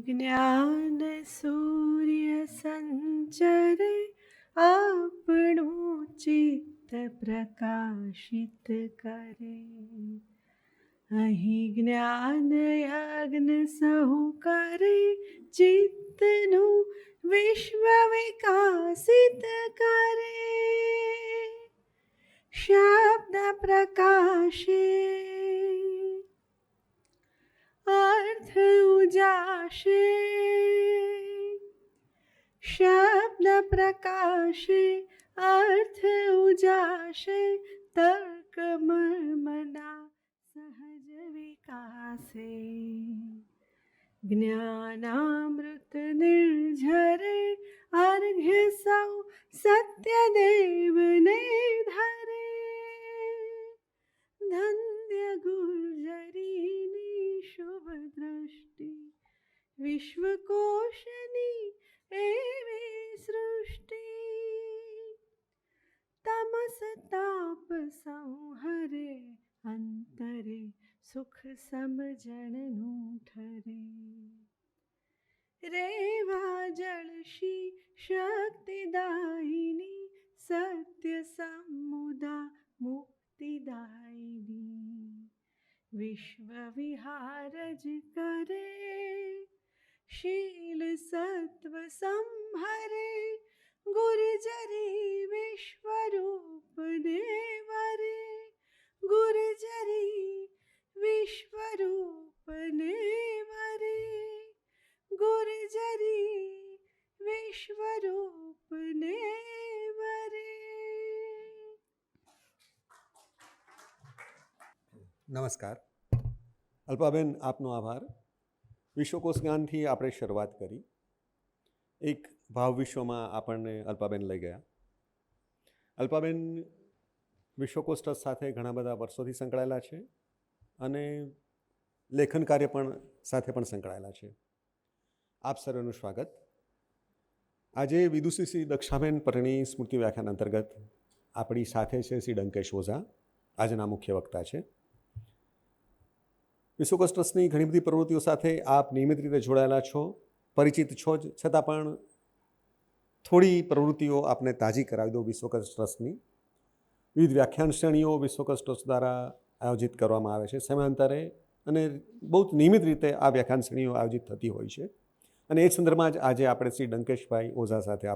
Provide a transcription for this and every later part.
જ્ઞાન સૂર્ય સંચરે આપણું ચિત્ત પ્રકાશિત કરે. અહીં જ્ઞાન યજ્ઞ સહુ કરે ચિત્તનું વિશ્વ વિકાસિત કરે. શબ્દ પ્રકાશે અર્થ ઉજાશે. શબ્દ પ્રકાશે અર્થ ઉજાશે. તર્ક મર્મના સહજ વિકાસે. જ્ઞાનામૃત નિર્ઝરે અર્ઘ્ય સૌ સત્યદેવને ધરે. ધન્ય ગુર્જરીની શુભ દ્રષ્ટિ વિશ્વકોશની એવી સૃષ્ટિ. તમસ તાપ સંહરે અંતરે સુખ સમજણનું ઠરે. રેવા જળશી શક્તિદાયિની સત્ય સમુદા મુક્તિદાયિની. વિશ્વ વિહાર જ કરે શીલ સત્વ સંહરે. ગુર્જરી વિશ્વરૂપને વરે. ગુર્જરી વિશ્વરૂપને વરે. ગુર્જરી વિશ્વરૂપને વરે. નમસ્કાર. અલ્પાબેન, આપનો આભાર. વિશ્વકોશ જ્ઞાનથી આપણે શરૂઆત કરી. એક ભાવ વિશ્વમાં આપણને અલ્પાબેન લઈ ગયા. અલ્પાબેન વિશ્વકોશ ટ્રસ્ટ સાથે ઘણા બધા વર્ષોથી સંકળાયેલા છે અને લેખન કાર્ય સાથે પણ સંકળાયેલા છે. આપ સર્વનું સ્વાગત. આજે વિદુષી શ્રી દક્ષાબેન પટણી સ્મૃતિ વ્યાખ્યાન અંતર્ગત આપણી સાથે છે શ્રી ડંકેશ ઓઝા, આજના મુખ્ય વક્તા છે. વિશ્વકોશ ટ્રસ્ટની ઘણી બધી પ્રવૃત્તિઓ સાથે આપ નિયમિત રીતે જોડાયેલા છો, પરિચિત છો જ, છતાં પણ થોડી પ્રવૃત્તિઓ આપને તાજી કરાવી દો. વિશ્વકોશ ટ્રસ્ટની વિવિધ વ્યાખ્યાન શ્રેણીઓ વિશ્વકોશ ટ્રસ્ટ દ્વારા આયોજિત કરવામાં આવે છે સમયાંતરે, અને બહુ જ નિયમિત રીતે આ વ્યાખ્યાન શ્રેણીઓ આયોજિત થતી હોય છે. અને એ સંદર્ભમાં જ આજે આપણે શ્રી ડંકેશભાઈ ઓઝા સાથે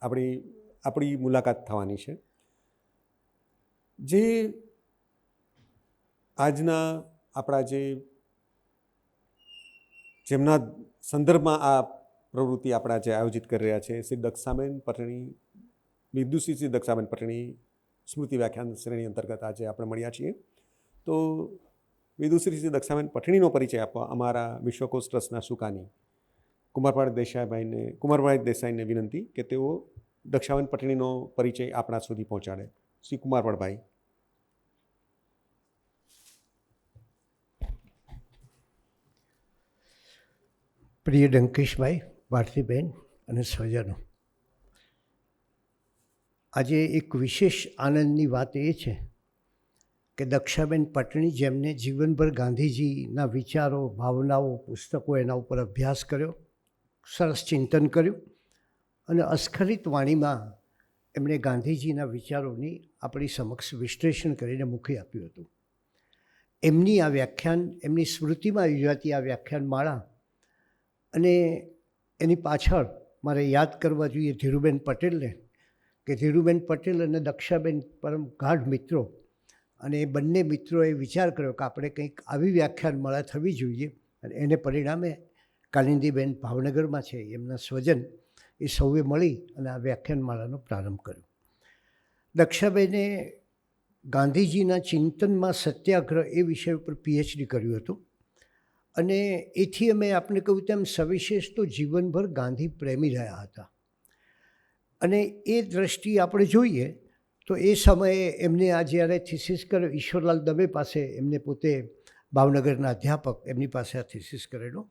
આપણી મુલાકાત થવાની છે. જે આજના આપણા જેમના સંદર્ભમાં આ પ્રવૃત્તિ આપણા જે આયોજિત કરી રહ્યા છે, શ્રી દક્ષાબેન પટણી, વિદુષી શ્રી દક્ષાબેન પટણી સ્મૃતિ વ્યાખ્યાન શ્રેણી અંતર્ગત આજે આપણે મળ્યા છીએ. તો વિદુષી શ્રી દક્ષાબેન પટણીનો પરિચય આપવા અમારા વિશ્વકોશ ટ્રસ્ટના સુકાની કુમારભાઈ દેસાઈને વિનંતી કે તેઓ દક્ષાબેન પટણીનો પરિચય આપણા સુધી પહોંચાડે. શ્રી કુમારભાઈ. પ્રિય ડંકેશભાઈ, ભારતીબેન અને સ્વજનો, આજે એક વિશેષ આનંદની વાત એ છે કે દક્ષાબેન પટણી, જેમને જીવનભર ગાંધીજીના વિચારો, ભાવનાઓ, પુસ્તકો એના ઉપર અભ્યાસ કર્યો, સરસ ચિંતન કર્યું અને અસ્ખલિત વાણીમાં એમણે ગાંધીજીના વિચારોની આપણી સમક્ષ વિશ્લેષણ કરીને મૂકી આપ્યું હતું. એમની આ વ્યાખ્યાન, એમની સ્મૃતિમાં યોજાતી આ વ્યાખ્યાન માળા, અને એની પાછળ મારે યાદ કરવા જોઈએ ધીરુબેન પટેલને, કે ધીરુબેન પટેલ અને દક્ષાબેન પરમ ગાઢ મિત્રો, અને એ બંને મિત્રોએ વિચાર કર્યો કે આપણે કંઈક આવી વ્યાખ્યાન માળા થવી જોઈએ. અને એને પરિણામે કાલિંદીબેન ભાવનગરમાં છે, એમના સ્વજન, એ સૌએ મળી અને આ વ્યાખ્યાન માળાનો પ્રારંભ કર્યો. દક્ષાબેને ગાંધીજીના ચિંતનમાં સત્યાગ્રહ એ વિષય ઉપર PhD કર્યું હતું. અને એથી અમે આપને કહ્યું તેમ સવિશેષ તો જીવનભર ગાંધી પ્રેમી રહ્યા હતા. અને એ દ્રષ્ટિએ આપણે જોઈએ તો એ સમયે એમને આ જ્યારે થિસિસ કર્યો, ઈશ્વરલાલ દવે પાસે, એમને પોતે ભાવનગરના અધ્યાપક, એમની પાસે આ થિસિસ કરેલો.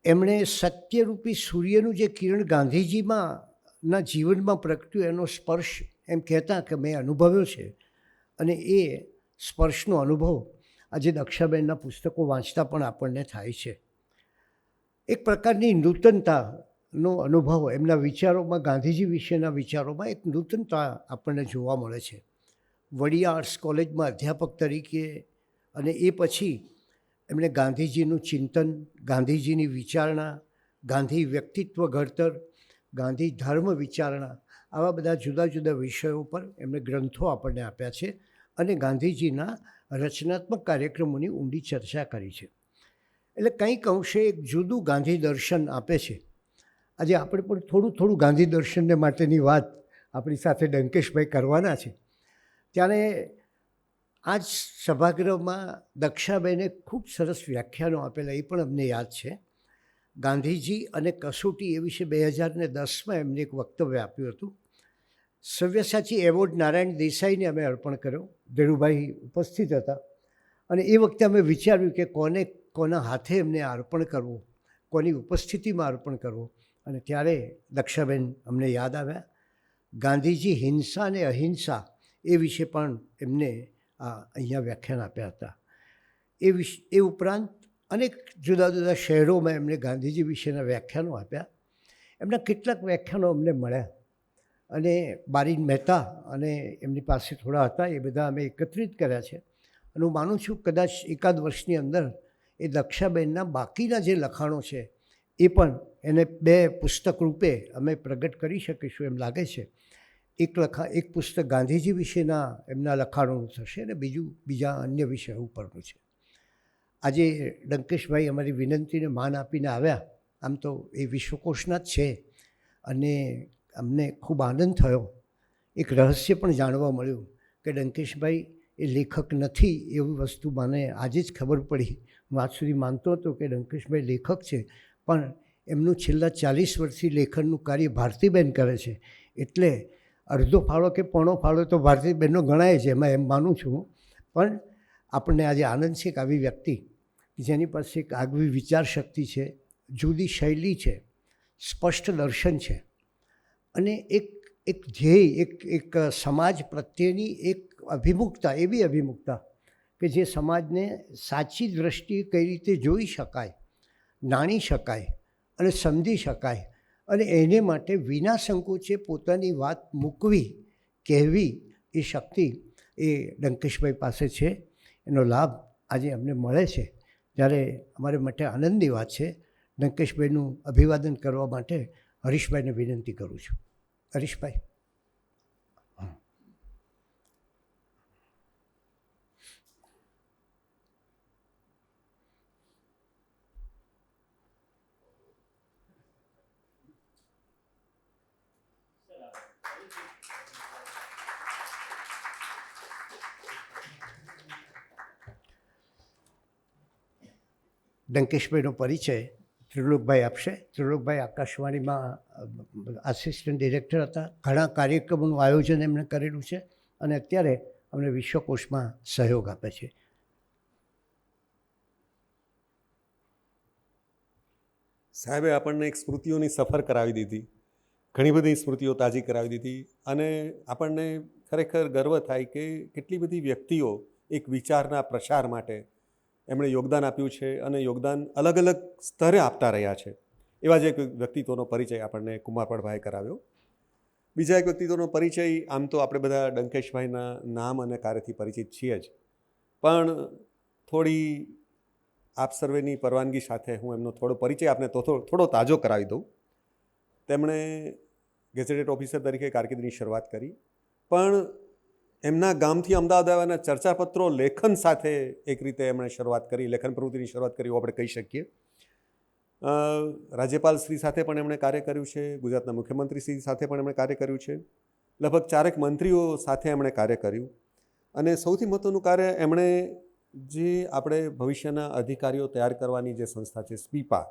એમણે સત્યરૂપી સૂર્યનું જે કિરણ ગાંધીજીના જીવનમાં પ્રગટ્યું, એનો સ્પર્શ એમ કહેતા કે મેં અનુભવ્યો છે. અને એ સ્પર્શનો અનુભવ આજે દક્ષાબેનના પુસ્તકો વાંચતા પણ આપણને થાય છે. એક પ્રકારની નૂતનતાનો અનુભવ એમના વિચારોમાં, ગાંધીજી વિશેના વિચારોમાં એક નૂતનતા આપણને જોવા મળે છે. વડિયા આર્ટ્સ કોલેજમાં અધ્યાપક તરીકે અને એ પછી એમણે ગાંધીજીનું ચિંતન, ગાંધીજીની વિચારણા, ગાંધી વ્યક્તિત્વ ઘડતર, ગાંધી ધર્મ વિચારણા, આવા બધા જુદા જુદા વિષયો પર એમણે ગ્રંથો આપણને આપ્યા છે અને ગાંધીજીના રચનાત્મક કાર્યક્રમોની ઊંડી ચર્ચા કરી છે. એટલે કંઈક અંશે એક જુદું ગાંધી દર્શન આપે છે. આજે આપણે પણ થોડું થોડું ગાંધી દર્શનને માટેની વાત આપણી સાથે ડંકેશભાઈ કરવાના છે. ત્યારે આ જ સભાગૃહમાં દક્ષાબેને ખૂબ સરસ વ્યાખ્યાનો આપેલા, એ પણ અમને યાદ છે. ગાંધીજી અને કસોટી એ વિશે 2010માં એમને એક વક્તવ્ય આપ્યું હતું. સવ્યસાચી એવોર્ડ નારાયણ દેસાઈને અમે અર્પણ કર્યો. ધીરુભાઈ ઉપસ્થિત હતા અને એ વખતે અમે વિચાર્યું કે કોના હાથે એમને અર્પણ કરવું, કોની ઉપસ્થિતિમાં અર્પણ કરવું. અને ત્યારે દક્ષાબેન અમને યાદ આવ્યા. ગાંધીજી હિંસા અને અહિંસા એ વિશે પણ એમને અહીંયા વ્યાખ્યાન આપ્યા હતા. એ ઉપરાંત અનેક જુદા જુદા શહેરોમાં એમણે ગાંધીજી વિશેના વ્યાખ્યાનો આપ્યા. એમના કેટલાક વ્યાખ્યાનો અમને મળ્યા અને બારીન મહેતા અને એમની પાસે થોડા હતા, એ બધા અમે એકત્રિત કર્યા છે. અને હું માનું છું કદાચ એકાદ વર્ષની અંદર એ દક્ષાબેનના બાકીના જે લખાણો છે એ પણ એને 2 પુસ્તક રૂપે અમે પ્રગટ કરી શકીશું એમ લાગે છે. એક પુસ્તક ગાંધીજી વિશેના એમના લખાણોનું થશે અને બીજા અન્ય વિષયો ઉપરનું છે. આજે ડંકેશભાઈ અમારી વિનંતીને માન આપીને આવ્યા. આમ તો એ વિશ્વકોશના જ છે અને અમને ખૂબ આનંદ થયો. એક રહસ્ય પણ જાણવા મળ્યું કે ડંકેશભાઈ એ લેખક નથી, એવી વસ્તુ મને આજે જ ખબર પડી. હું આજ સુધી માનતો હતો કે ડંકેશભાઈ લેખક છે, પણ એમનું છેલ્લા 40 વર્ષથી લેખનનું કાર્ય ભારતીબેન કરે છે. એટલે અડધો ફાળો કે પોણો ફાળો તો ભારતીબેનનો ગણાય છે, એમાં એમ માનું છું. પણ આપણને આજે આનંદ છે કે આવી વ્યક્તિ જેની પાસે એક આગવી વિચારશક્તિ છે, જુદી શૈલી છે, સ્પષ્ટ દર્શન છે અને એક ધ્યેય, એક સમાજ પ્રત્યેની એક અભિમુખતા, એવી અભિમુખતા કે જે સમાજને સાચી દૃષ્ટિએ કઈ રીતે જોઈ શકાય, જાણી શકાય અને સમજી શકાય અને એને માટે વિના સંકોચે પોતાની વાત મૂકવી, કહેવી, એ શક્તિ એ ડંકેશભાઈ પાસે છે. એનો લાભ આજે અમને મળે છે ત્યારે અમારે માટે આનંદની વાત છે. ડંકેશભાઈનું અભિવાદન કરવા માટે હરીશભાઈને વિનંતી કરું છું. હરીશભાઈ. ડંકેશભાઈનો પરિચય ત્રિલોકભાઈ આપશે. ત્રિલોકભાઈ આકાશવાણીમાં આસિસ્ટન્ટ ડિરેક્ટર હતા. ઘણા કાર્યક્રમોનું આયોજન એમણે કરેલું છે અને અત્યારે અમને વિશ્વકોશમાં સહયોગ આપે છે. સાહેબે આપણને એક સ્મૃતિઓની સફર કરાવી દીધી, ઘણી બધી સ્મૃતિઓ તાજી કરાવી દીધી અને આપણને ખરેખર ગર્વ થાય કે કેટલી બધી વ્યક્તિઓ એક વિચારના પ્રસાર માટે એમણે યોગદાન આપ્યું છે અને યોગદાન અલગ અલગ સ્તરે આપતા રહ્યા છે. એવા જ એક વ્યક્તિત્વનો પરિચય આપણને કુમારપળભાઈએ કરાવ્યો. બીજા એક વ્યક્તિત્વનો પરિચય, આમ તો આપણે બધા ડંકેશભાઈના નામ અને કાર્યથી પરિચિત છીએ જ, પણ થોડી આપ સર્વેની પરવાનગી સાથે હું એમનો થોડો પરિચય આપને થોડો તાજો કરાવી દઉં. તેમણે ગેઝેટેડ ઓફિસર તરીકે કારકિર્દીની શરૂઆત કરી, પણ એમના ગામથી અમદાવાદ આવ્યાના ચર્ચાપત્રો લેખન સાથે એક રીતે એમણે શરૂઆત કરી, લેખન પ્રવૃત્તિની શરૂઆત કરી એવું આપણે કહી શકીએ. રાજ્યપાલ શ્રી સાથે પણ એમણે કાર્ય કર્યું છે, ગુજરાતના મુખ્યમંત્રી શ્રી સાથે પણ એમણે કાર્ય કર્યું છે, લગભગ 4 મંત્રીઓ સાથે એમણે કાર્ય કર્યું અને સૌથી મહત્ત્વનું કાર્ય એમણે જે આપણે ભવિષ્યના અધિકારીઓ તૈયાર કરવાની જે સંસ્થા છે સ્પીપા,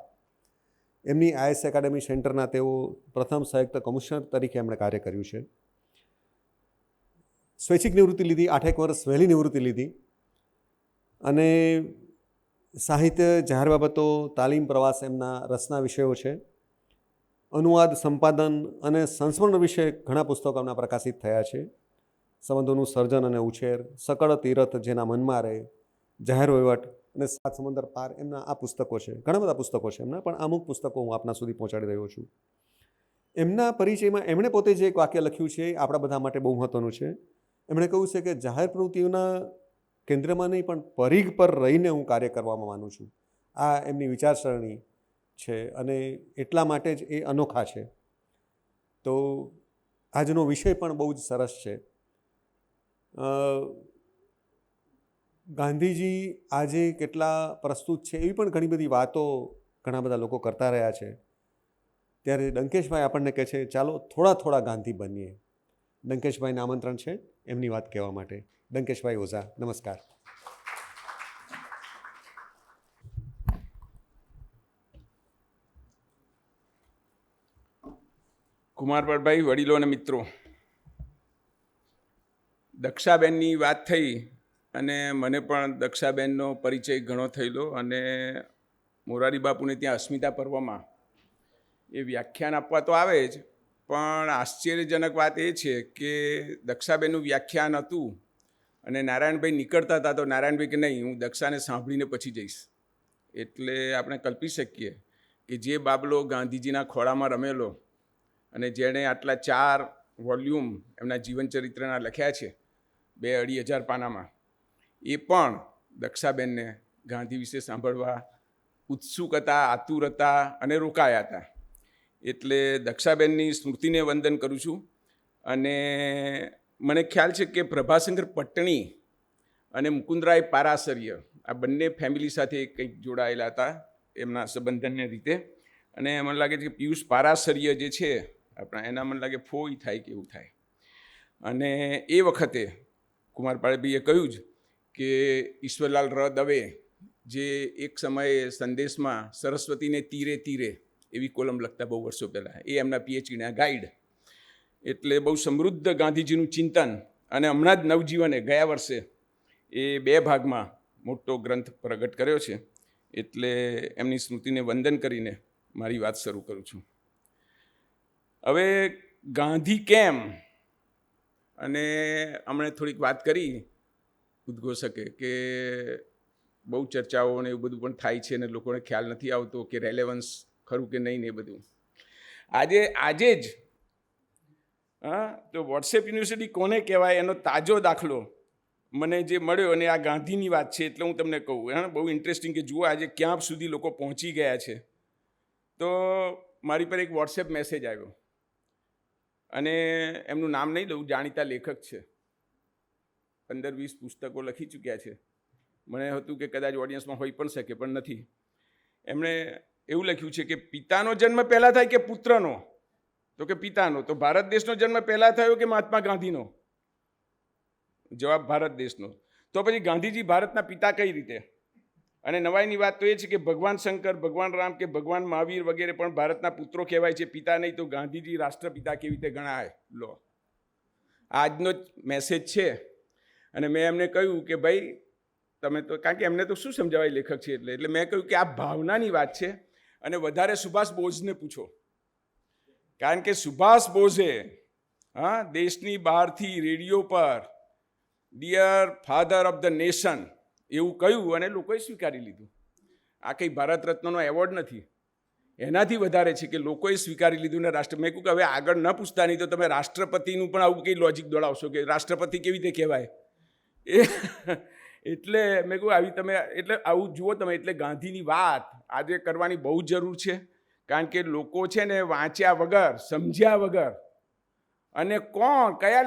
એમની IAS એકેડેમી સેન્ટરના તેઓ પ્રથમ સંયુક્ત કમિશનર તરીકે એમણે કાર્ય કર્યું છે. સ્વૈચ્છિક નિવૃત્તિ લીધી, 8 વર્ષ વહેલી નિવૃત્તિ લીધી અને સાહિત્ય, જાહેર બાબતો, તાલીમ, પ્રવાસ એમના રસના વિષયો છે. અનુવાદ, સંપાદન અને સંસ્મરણ વિશે ઘણા પુસ્તકો એમના પ્રકાશિત થયા છે. સંબંધોનું સર્જન અને ઉછેર, સકળ તીરથ જેના મનમાં રહે, જાહેર વહીવટ, અને સાત સમંદર પાર એમના આ પુસ્તકો છે, ઘણા બધા પુસ્તકો છે એમના, પણ અમુક પુસ્તકો હું આપના સુધી પહોંચાડી રહ્યો છું. એમના પરિચયમાં એમણે પોતે જે એક વાક્ય લખ્યું છે એ આપણા બધા માટે બહુ મહત્ત્વનું છે. એમણે કહ્યું છે કે જાહેર પ્રવૃત્તિઓના કેન્દ્રમાં નહીં પણ પરિઘ પર રહીને હું કાર્ય કરવામાં માનું છું. આ એમની વિચારસરણી છે અને એટલા માટે જ એ અનોખા છે. તો આજનો વિષય પણ બહુ જ સરસ છે. ગાંધીજી આજે કેટલા પ્રસ્તુત છે એવી પણ ઘણી બધી વાતો ઘણા બધા લોકો કરતા રહ્યા છે. ત્યારે ડંકેશભાઈ આપણને કહે છે ચાલો થોડા થોડા ગાંધી બનીએ. ડંકેશભાઈને આમંત્રણ છે એમની વાત કહેવા માટે. ડંકેશભાઈ ઓઝા, નમસ્કાર. કુમારપાળભાઈ, વડીલો અને મિત્રો, દક્ષાબેનની વાત થઈ અને મને પણ દક્ષાબેનનો પરિચય ઘણો થયેલો અને મોરારી બાપુને ત્યાં અસ્મિતા પર્વમાં એ વ્યાખ્યાન આપવા તો આવે જ, પણ આશ્ચર્યજનક વાત એ છે કે દક્ષાબેનનું વ્યાખ્યાન હતું અને નારાયણભાઈ નીકળતા હતા તો નારાયણભાઈ કે નહીં, હું દક્ષાને સાંભળીને પછી જઈશ. એટલે આપણે કલ્પી શકીએ કે જે બાબલો ગાંધીજીના ખોળામાં રમેલો અને જેણે આટલા 4 વોલ્યુમ એમના જીવનચરિત્રના લખ્યા છે 2-2.5 પાનામાં, એ પણ દક્ષાબેનને ગાંધી વિશે સાંભળવા ઉત્સુક હતા, આતુર હતા અને રોકાયા હતા. એટલે દક્ષાબેનની સ્મૃતિને વંદન કરું છું. અને મને ખ્યાલ છે કે પ્રભાશંકર પટણી અને મુકુંદરાય પારાશર્ય આ બંને ફેમિલી સાથે કંઈક જોડાયેલા હતા એમના સંબંધનને રીતે. અને મને લાગે છે કે પિયુષ પારાશર્ય જે છે આપણા, એના મને લાગે ફોઈ થાય કે એવું થાય. અને એ વખતે કુમારપાળભાઈએ કહ્યું જ કે ઈશ્વરલાલ ર દવે જે એક સમયે સંદેશમાં સરસ્વતીને તીરે તીરે એવી કોલમ લખતા બહુ વર્ષો પહેલાં, એ એમના પીએચડીના ગાઈડ. એટલે બહુ સમૃદ્ધ ગાંધીજીનું ચિંતન. અને હમણાં જ નવજીવને ગયા વર્ષે એ 2 ભાગમાં મોટો ગ્રંથ પ્રગટ કર્યો છે. એટલે એમની સ્મૃતિને વંદન કરીને મારી વાત શરૂ કરું છું. હવે ગાંધી કેમ, અને હમણાં થોડીક વાત કરી ઉદ્ઘોષકે કે બહુ ચર્ચાઓ ને એવું બધું પણ થાય છે અને લોકોને ખ્યાલ નથી આવતો કે રેલેવન્સ ખરું કે નહીં ને એ બધું. આજે જ તો વોટ્સએપ યુનિવર્સિટી કોને કહેવાય એનો તાજો દાખલો મને જે મળ્યો, અને આ ગાંધીની વાત છે એટલે હું તમને કહું. બહુ ઇન્ટરેસ્ટિંગ કે જુઓ આજે ક્યાં સુધી લોકો પહોંચી ગયા છે. તો મારી પર એક વોટ્સએપ મેસેજ આવ્યો અને એમનું નામ નહીં લઉં, જાણીતા લેખક છે, 15-20 પુસ્તકો લખી ચૂક્યા છે. મને હતું કે કદાચ ઓડિયન્સમાં હોઈ પણ શકે પણ નથી. એમણે એવું લખ્યું છે કે પિતાનો જન્મ પહેલાં થાય કે પુત્રનો? તો કે પિતાનો. તો ભારત દેશનો જન્મ પહેલાં થયો કે મહાત્મા ગાંધીનો? જવાબ ભારત દેશનો. તો પછી ગાંધીજી ભારતના પિતા કઈ રીતે? અને નવાઈની વાત તો એ છે કે ભગવાન શંકર, ભગવાન રામ કે ભગવાન મહાવીર વગેરે પણ ભારતના પુત્રો કહેવાય છે, પિતા નહીં. તો ગાંધીજી રાષ્ટ્રપિતા કેવી રીતે ગણાય? લો, આજનો જ મેસેજ છે. અને મેં એમને કહ્યું કે ભાઈ તમે તો, કારણ કે એમને તો શું સમજાવાય લેખક છે એટલે મેં કહ્યું કે આ ભાવનાની વાત છે. અને વધારે સુભાષ બોઝને પૂછો, કારણ કે સુભાષ બોઝે દેશની બહારથી રેડિયો પર dear father of the nation એવું કહ્યું અને લોકોએ સ્વીકારી લીધું. આ કંઈ ભારત રત્નનો એવોર્ડ નથી, એનાથી વધારે છે કે લોકોએ સ્વીકારી લીધું ને રાષ્ટ્ર. મેં કહ્યું કે હવે આગળ ન પૂછતા, નહીં તો તમે રાષ્ટ્રપતિનું પણ આવું કંઈ લોજિક દોડાવશો કે રાષ્ટ્રપતિ કેવી રીતે કહેવાય એ. એટલે મેં કહ્યું આવી તમે, એટલે આવું જુઓ તમે. એટલે ગાંધીની વાત આજે કરવાની બહુ જરૂર છે, કારણ કે લોકો છે ને વાંચ્યા વગર, સમજ્યા વગર, અને કોણ કયા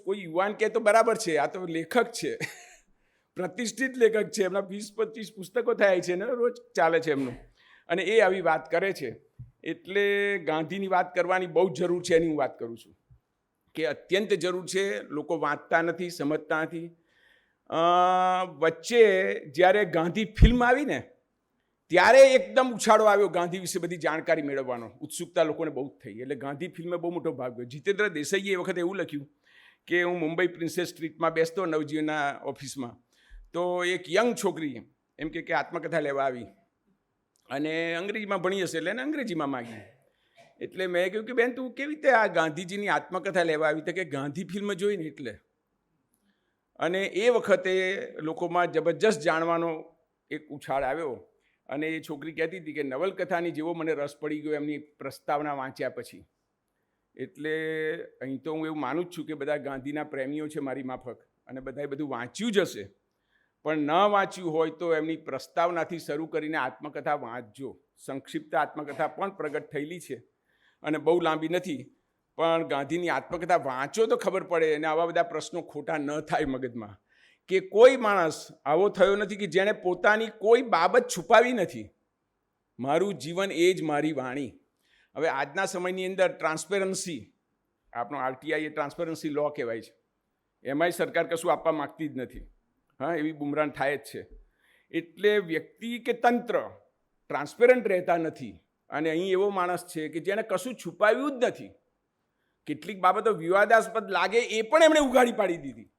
કોઈ યુવાન કહે તો બરાબર છે, આ તો લેખક છે, પ્રતિષ્ઠિત લેખક છે, એમના 20-25 પુસ્તકો થયા છે ને રોજ ચાલે છે એમનું, અને એ આવી વાત કરે છે. એટલે ગાંધીની વાત કરવાની બહુ જરૂર છે. એની હું વાત કરું છું કે અત્યંત જરૂર છે. લોકો વાંચતા નથી, સમજતા નથી. વચ્ચે જ્યારે ગાંધી ફિલ્મ આવી ને ત્યારે એકદમ ઉછાળો આવ્યો ગાંધી વિશે બધી જાણકારી મેળવવાનો, ઉત્સુકતા લોકોને બહુ જ થઈ. એટલે ગાંધી ફિલ્મે બહુ મોટો ભાગ ગયો. જીતેન્દ્ર દેસાઈએ એ વખતે એવું લખ્યું કે હું મુંબઈ પ્રિન્સેસ સ્ટ્રીટમાં બેસતો નવજીવનના ઓફિસમાં, તો એક યંગ છોકરી એમ કે આત્મકથા લેવા આવી અને અંગ્રેજીમાં ભણી હશે એટલે એને અંગ્રેજીમાં માગી. એટલે મેં કહ્યું કે બેન તું કેવી રીતે આ ગાંધીજીની આત્મકથા લેવા આવી? તો કે ગાંધી ફિલ્મ જોઈને એટલે. અને એ વખતે લોકોમાં જબરજસ્ત જાણવાનો એક ઉછાળ આવ્યો અને એ છોકરી કહેતી હતી કે નવલકથાની જેવો મને રસ પડી ગયો એમની પ્રસ્તાવના વાંચ્યા પછી. એટલે અહીં તો હું એવું માનું જ છું કે બધા ગાંધીના પ્રેમીઓ છે મારી માફક, અને બધાએ બધું વાંચ્યું જ હશે, પણ ન વાંચ્યું હોય તો એમની પ્રસ્તાવનાથી શરૂ કરીને આત્મકથા વાંચજો. સંક્ષિપ્ત આત્મકથા પણ પ્રગટ થયેલી છે અને બહુ લાંબી નથી, પણ ગાંધીની આત્મકથા વાંચો તો ખબર પડે અને આવા બધા પ્રશ્નો ખોટા ન થાય મગજમાં, કે કોઈ માણસ આવો થયો નથી કે જેણે પોતાની કોઈ બાબત છુપાવી નથી. મારું જીવન એ જ મારી વાણી. હવે આજના સમયની અંદર ટ્રાન્સપેરન્સી, આપણો આરટીઆઈ એ ટ્રાન્સપેરન્સી લો કહેવાય છે, એમાંય સરકાર કશું આપવા માગતી જ નથી. હા, એવી બુમરાન થાય જ છે. એટલે વ્યક્તિ કે તંત્ર ટ્રાન્સપેરન્ટ રહેતા નથી. અને અહીં એવો માણસ છે કે જેણે કશું છુપાવ્યું જ નથી. કેટલીક બાબતો વિવાદાસ્પદ લાગે એ પણ એમણે ઉઘાડી પાડી દીધી.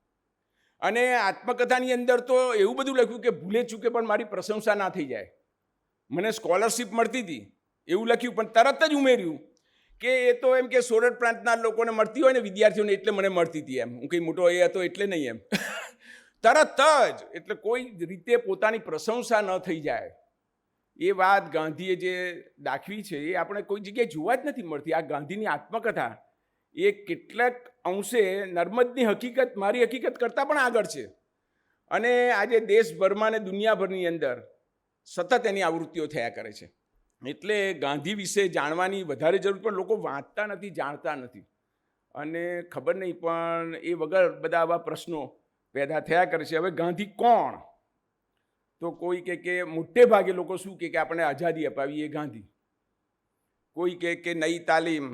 અને આત્મકથાની અંદર તો એવું બધું લખ્યું કે ભૂલે ચૂકે પણ મારી પ્રશંસા ના થઈ જાય. મને સ્કોલરશિપ મળતી હતી એવું લખ્યું, પણ તરત જ ઉમેર્યું કે એ તો એમ કે સોરઠ પ્રાંતના લોકોને મળતી હોય ને વિદ્યાર્થીઓને, એટલે મને મળતી હતી એમ. હું કંઈ મોટો એ હતો એટલે નહીં એમ. તરત જ. એટલે કોઈ રીતે પોતાની પ્રશંસા ન થઈ જાય. એ વાત ગાંધીએ જે દાખવી છે એ આપણે કોઈ જગ્યાએ જોવા જ નથી મળતી. આ ગાંધીની આત્મકથા એ કેટલાક અંશે નર્મદની હકીકત, મારી હકીકત કરતાં પણ આગળ છે. અને આજે દેશભરમાં ને દુનિયાભરની અંદર સતત એની આવૃત્તિઓ થયા કરે છે. એટલે ગાંધી વિશે જાણવાની વધારે જરૂર, પણ લોકો વાંચતા નથી, જાણતા નથી, અને ખબર નહીં, પણ એ વગર બધા આવા પ્રશ્નો પેદા થયા કરે છે. હવે ગાંધી કોણ? તો કોઈ કે મોટે ભાગે લોકો શું કે આપણે આઝાદી અપાવી એ ગાંધી. કોઈ કે નઈ તાલીમ,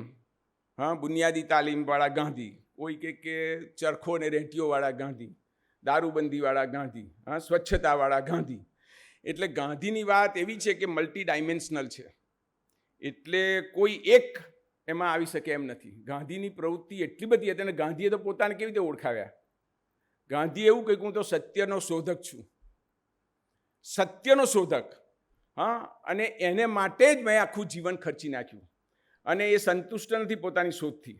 હા, બુનિયાદી તાલીમવાળા ગાંધી. કોઈ કે ચરખો ને રેંટીઓવાળા ગાંધી, દારૂબંધીવાળા ગાંધી, હા, સ્વચ્છતાવાળા ગાંધી. એટલે ગાંધીની વાત એવી છે કે મલ્ટી ડાયમેન્શનલ છે. એટલે કોઈ એક એમાં આવી શકે એમ નથી. ગાંધીની પ્રવૃત્તિ એટલી બધી હતી, અને ગાંધીએ તો પોતાને કેવી રીતે ઓળખાવ્યા? ગાંધીએ એવું કહ્યું, હું તો સત્યનો શોધક છું, સત્યનો શોધક. હા, અને એને માટે જ મેં આખું જીવન ખર્ચી નાખ્યું. અને એ સંતુષ્ટ નથી પોતાની શોધથી.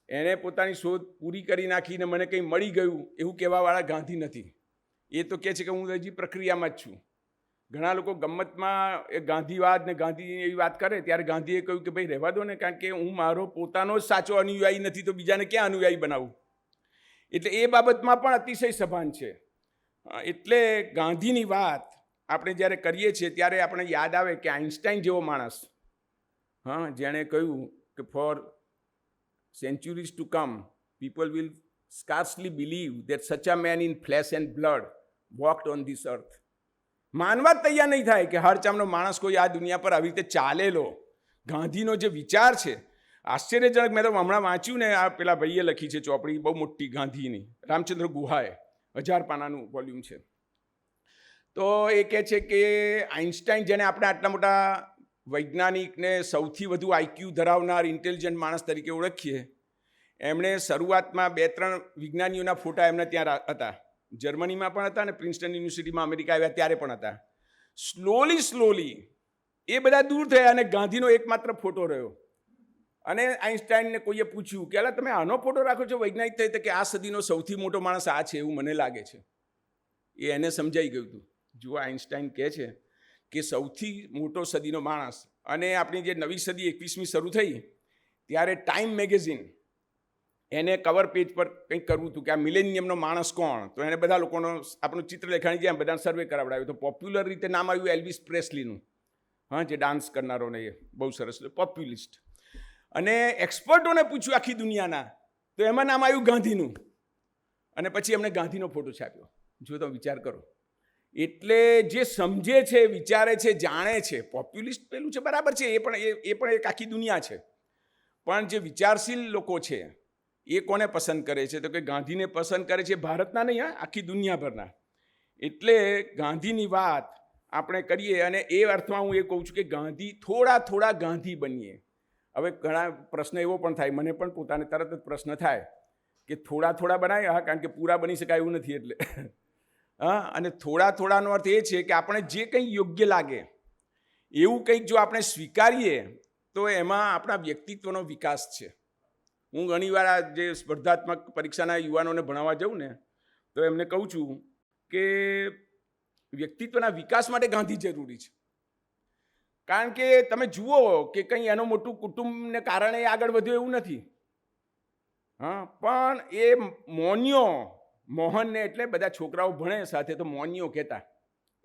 એણે પોતાની શોધ પૂરી કરી નાખીને મને કંઈ મળી ગયું એવું કહેવાવાળા ગાંધી નથી. એ તો કહે છે કે હું હજી પ્રક્રિયામાં જ છું. ઘણા લોકો ગમ્મતમાં એ ગાંધીવાદ ને ગાંધીની એવી વાત કરે ત્યારે ગાંધીએ કહ્યું કે ભાઈ રહેવા દો ને, કારણ કે હું મારો પોતાનો જ સાચો અનુયાયી નથી તો બીજાને ક્યાં અનુયાયી બનાવું. એટલે એ બાબતમાં પણ અતિશય સભાન છે. એટલે ગાંધીની વાત આપણે જ્યારે કરીએ છીએ ત્યારે આપણે યાદ આવે કે આઇન્સ્ટાઈન જેવો માણસ, હા, જેણે કહ્યું કે four centuries to come people will scarcely believe that such a man in flesh and blood walked on this earth. માનવા જ તૈયાર નહીં થાય કે હરચામનો માણસ કોઈ આ દુનિયા પર આવી રીતે ચાલેલો. ગાંધીનો જે વિચાર છે આશ્ચર્યજનક. મેં તો હમણાં વાંચ્યું ને, આ પેલા ભાઈએ લખી છે ચોપડી બહુ મોટી ગાંધીની, રામચંદ્ર ગુહાએ, 1000 પાનાનું વોલ્યુમ છે. તો એ કહે છે કે આઇન્સ્ટાઈન, જેને આપણે આટલા મોટા વૈજ્ઞાનિકને સૌથી વધુ આઈક્યુ ધરાવનાર ઇન્ટેલિજન્ટ માણસ તરીકે ઓળખીએ, એમણે શરૂઆતમાં 2-3 વિજ્ઞાનીઓના ફોટા એમને ત્યાં હતા. જર્મનીમાં પણ હતા અને પ્રિન્સટન યુનિવર્સિટીમાં અમેરિકા આવ્યા ત્યારે પણ હતા. સ્લોલી એ બધા દૂર થયા અને ગાંધીનો એકમાત્ર ફોટો રહ્યો. અને આઇન્સ્ટાઈનને કોઈએ પૂછ્યું કે અલા તમે આનો ફોટો રાખો છો વૈજ્ઞાનિક થઈ, કે આ સદીનો સૌથી મોટો માણસ આ છે એવું મને લાગે છે. એ એને સમજાઈ ગયું હતું. જુઓ, આઇન્સ્ટાઈન કહે છે કે સૌથી મોટો સદીનો માણસ. અને આપણી જે નવી સદી 21મી શરૂ થઈ ત્યારે ટાઈમ મેગેઝિન એને કવર પેજ પર કંઈક કરવું હતું કે આ મિલેનિયમનો માણસ કોણ. તો એને બધા લોકોનો આપણું ચિત્ર લેખાણી જેમ બધાને સર્વે કરાવડાવ્યું. તો પોપ્યુલર રીતે નામ આવ્યું એલ્વિસ પ્રેસ્લીનું, હા, જે ડાન્સ કરનારો ને એ બહુ સરસ પોપ્યુલિસ્ટ. અને એક્સપર્ટોને પૂછ્યું આખી દુનિયાના, તો એમાં નામ આવ્યું ગાંધીનું. અને પછી એમને ગાંધીનો ફોટો છાપ્યો. જો તમે વિચાર કરો. એટલે જે સમજે છે, વિચારે છે, જાણે છે, પોપ્યુલિસ્ટ પેલું છે બરાબર છે, એ પણ એક આખી દુનિયા છે. પણ જે વિચારશીલ લોકો છે એ કોને પસંદ કરે છે? તો કે ગાંધીને પસંદ કરે છે, ભારતના નહીં, હા, આખી દુનિયાભરના. એટલે ગાંધીની વાત આપણે કરીએ, અને એ અર્થમાં હું એ કહું છું કે ગાંધી, થોડા ગાંધી બનીએ. હવે ઘણા પ્રશ્ન એવો પણ થાય, મને પણ પોતાને તરત જ પ્રશ્ન થાય કે થોડા બનાય, હા, કારણ કે પૂરા બની શકાય એવું નથી. એટલે હા, અને થોડાનો અર્થ એ છે કે આપણે જે કંઈ યોગ્ય લાગે એવું કંઈક જો આપણે સ્વીકારીએ તો એમાં આપણા વ્યક્તિત્વનો વિકાસ છે. હું ઘણીવાર આ જે સ્પર્ધાત્મક પરીક્ષાના યુવાનોને ભણાવવા જાઉં ને, તો એમને કહું છું કે વ્યક્તિત્વના વિકાસ માટે ગાંધી જરૂરી છે. કારણ કે તમે જુઓ કે કંઈ એનું મોટું કુટુંબને કારણે આગળ વધ્યો એવું નથી. હા, પણ એ મોહનને એટલે બધા છોકરાઓ ભણે સાથે તો મોનિયો કહેતા.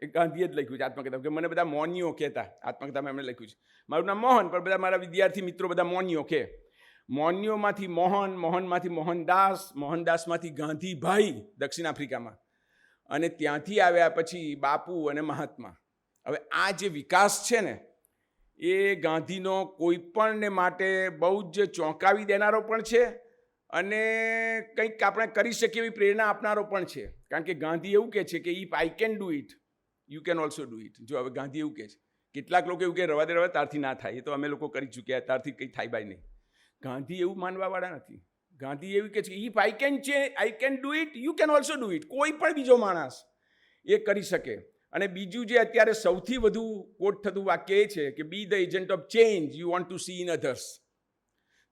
એ ગાંધીએ જ લખ્યું છે આત્મકથા, કે મને બધા મોનિયો કહેતા. આત્મકથામાં એમણે લખ્યું છે મારું નામ મોહન, પણ બધા મારા વિદ્યાર્થી મિત્રો બધા મોનિયો કહે. મોનિયોમાંથી મોહન, મોહનમાંથી મોહનદાસ, મોહનદાસમાંથી ગાંધીભાઈ દક્ષિણ આફ્રિકામાં, અને ત્યાંથી આવ્યા પછી બાપુ અને મહાત્મા. હવે આ જે વિકાસ છે ને એ ગાંધીનો કોઈ પણને માટે બહુ જ ચોંકાવી દેનારો પણ છે અને કંઈક આપણે કરી શકીએ એવી પ્રેરણા આપનારો પણ છે. કારણ કે ગાંધી એવું કહે છે કે if I can do it you can also do it. જો હવે ગાંધી એવું કહે છે, કેટલાક લોકો એવું કે રવા દે તારથી ના થાય, એ તો અમે લોકો કરી ચૂક્યા, તારથી કંઈ થાય બાય નહીં. ગાંધી એવું માનવાવાળા નથી. ગાંધી એવું કહે છે કે if I can do it you can also do it. કોઈ પણ બીજો માણસ એ કરી શકે. અને બીજું જે અત્યારે સૌથી વધુ કોટ થતું વાક્ય એ છે કે બી the agent of change you want to C in others.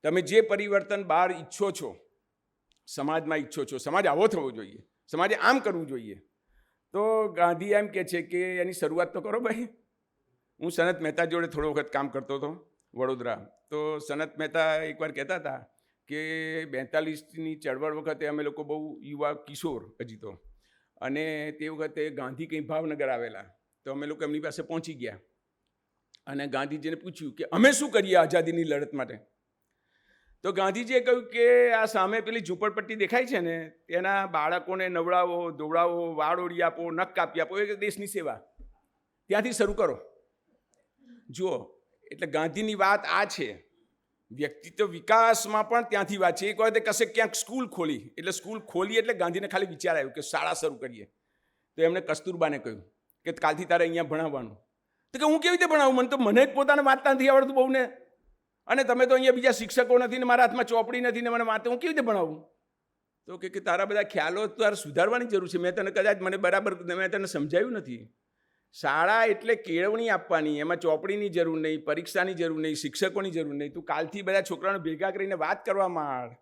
તમે જે પરિવર્તન બહાર ઈચ્છો છો, સમાજમાં ઈચ્છો છો, સમાજ આવો થવો જોઈએ, સમાજે આમ કરવું જોઈએ, તો ગાંધી એમ કહે છે કે એની શરૂઆત તો કરો ભાઈ. હું સનત મહેતા જોડે થોડો વખત કામ કરતો હતો વડોદરા. તો સનત મહેતા એકવાર કહેતા હતા કે 42ની ચળવળ વખતે અમે લોકો બહુ યુવા કિશોર હજી તો, અને તે વખતે ગાંધી કંઈ ભાવનગર આવેલા, તો અમે લોકો એમની પાસે પહોંચી ગયા અને ગાંધીજીને પૂછ્યું કે અમે શું કરીએ આઝાદીની લડત માટે. તો ગાંધીજીએ કહ્યું કે આ સામે પેલી ઝૂંપડપટ્ટી દેખાય છે ને તેના બાળકોને નવડાવો, ધોવડાવો, વાળ ઓળી આપો, નખ કાપી આપો, એ દેશની સેવા, ત્યાંથી શરૂ કરો. જુઓ, એટલે ગાંધીની વાત આ છે. વ્યક્તિત્વ વિકાસમાં પણ ત્યાંથી વાત છે. એક વખતે કશે ક્યાંક સ્કૂલ ખોલી, એટલે સ્કૂલ ખોલી એટલે ગાંધીને ખાલી વિચાર આવ્યો કે શાળા શરૂ કરીએ. તો એમણે કસ્તુરબાને કહ્યું કે કાલથી તારે અહીંયા ભણાવવાનું. તો કે હું કેવી રીતે ભણાવું, મને જ પોતાને વાંચતા નથી આવડતું બહુ ને, અને તમે તો અહીંયા બીજા શિક્ષકો નથી ને મારા હાથમાં ચોપડી નથી ને મને વાંચે, હું કેવી રીતે ભણાવું. તો કે તારા બધા ખ્યાલો તારે સુધારવાની જરૂર છે. મેં તને કદાચ મને બરાબર મેં તને સમજાવ્યું નથી. શાળા એટલે કેળવણી આપવાની, એમાં ચોપડીની જરૂર નહીં, પરીક્ષાની જરૂર નહીં, શિક્ષકોની જરૂર નહીં. તું કાલથી બધા છોકરાઓને ભેગા કરીને વાત કરવા માંડ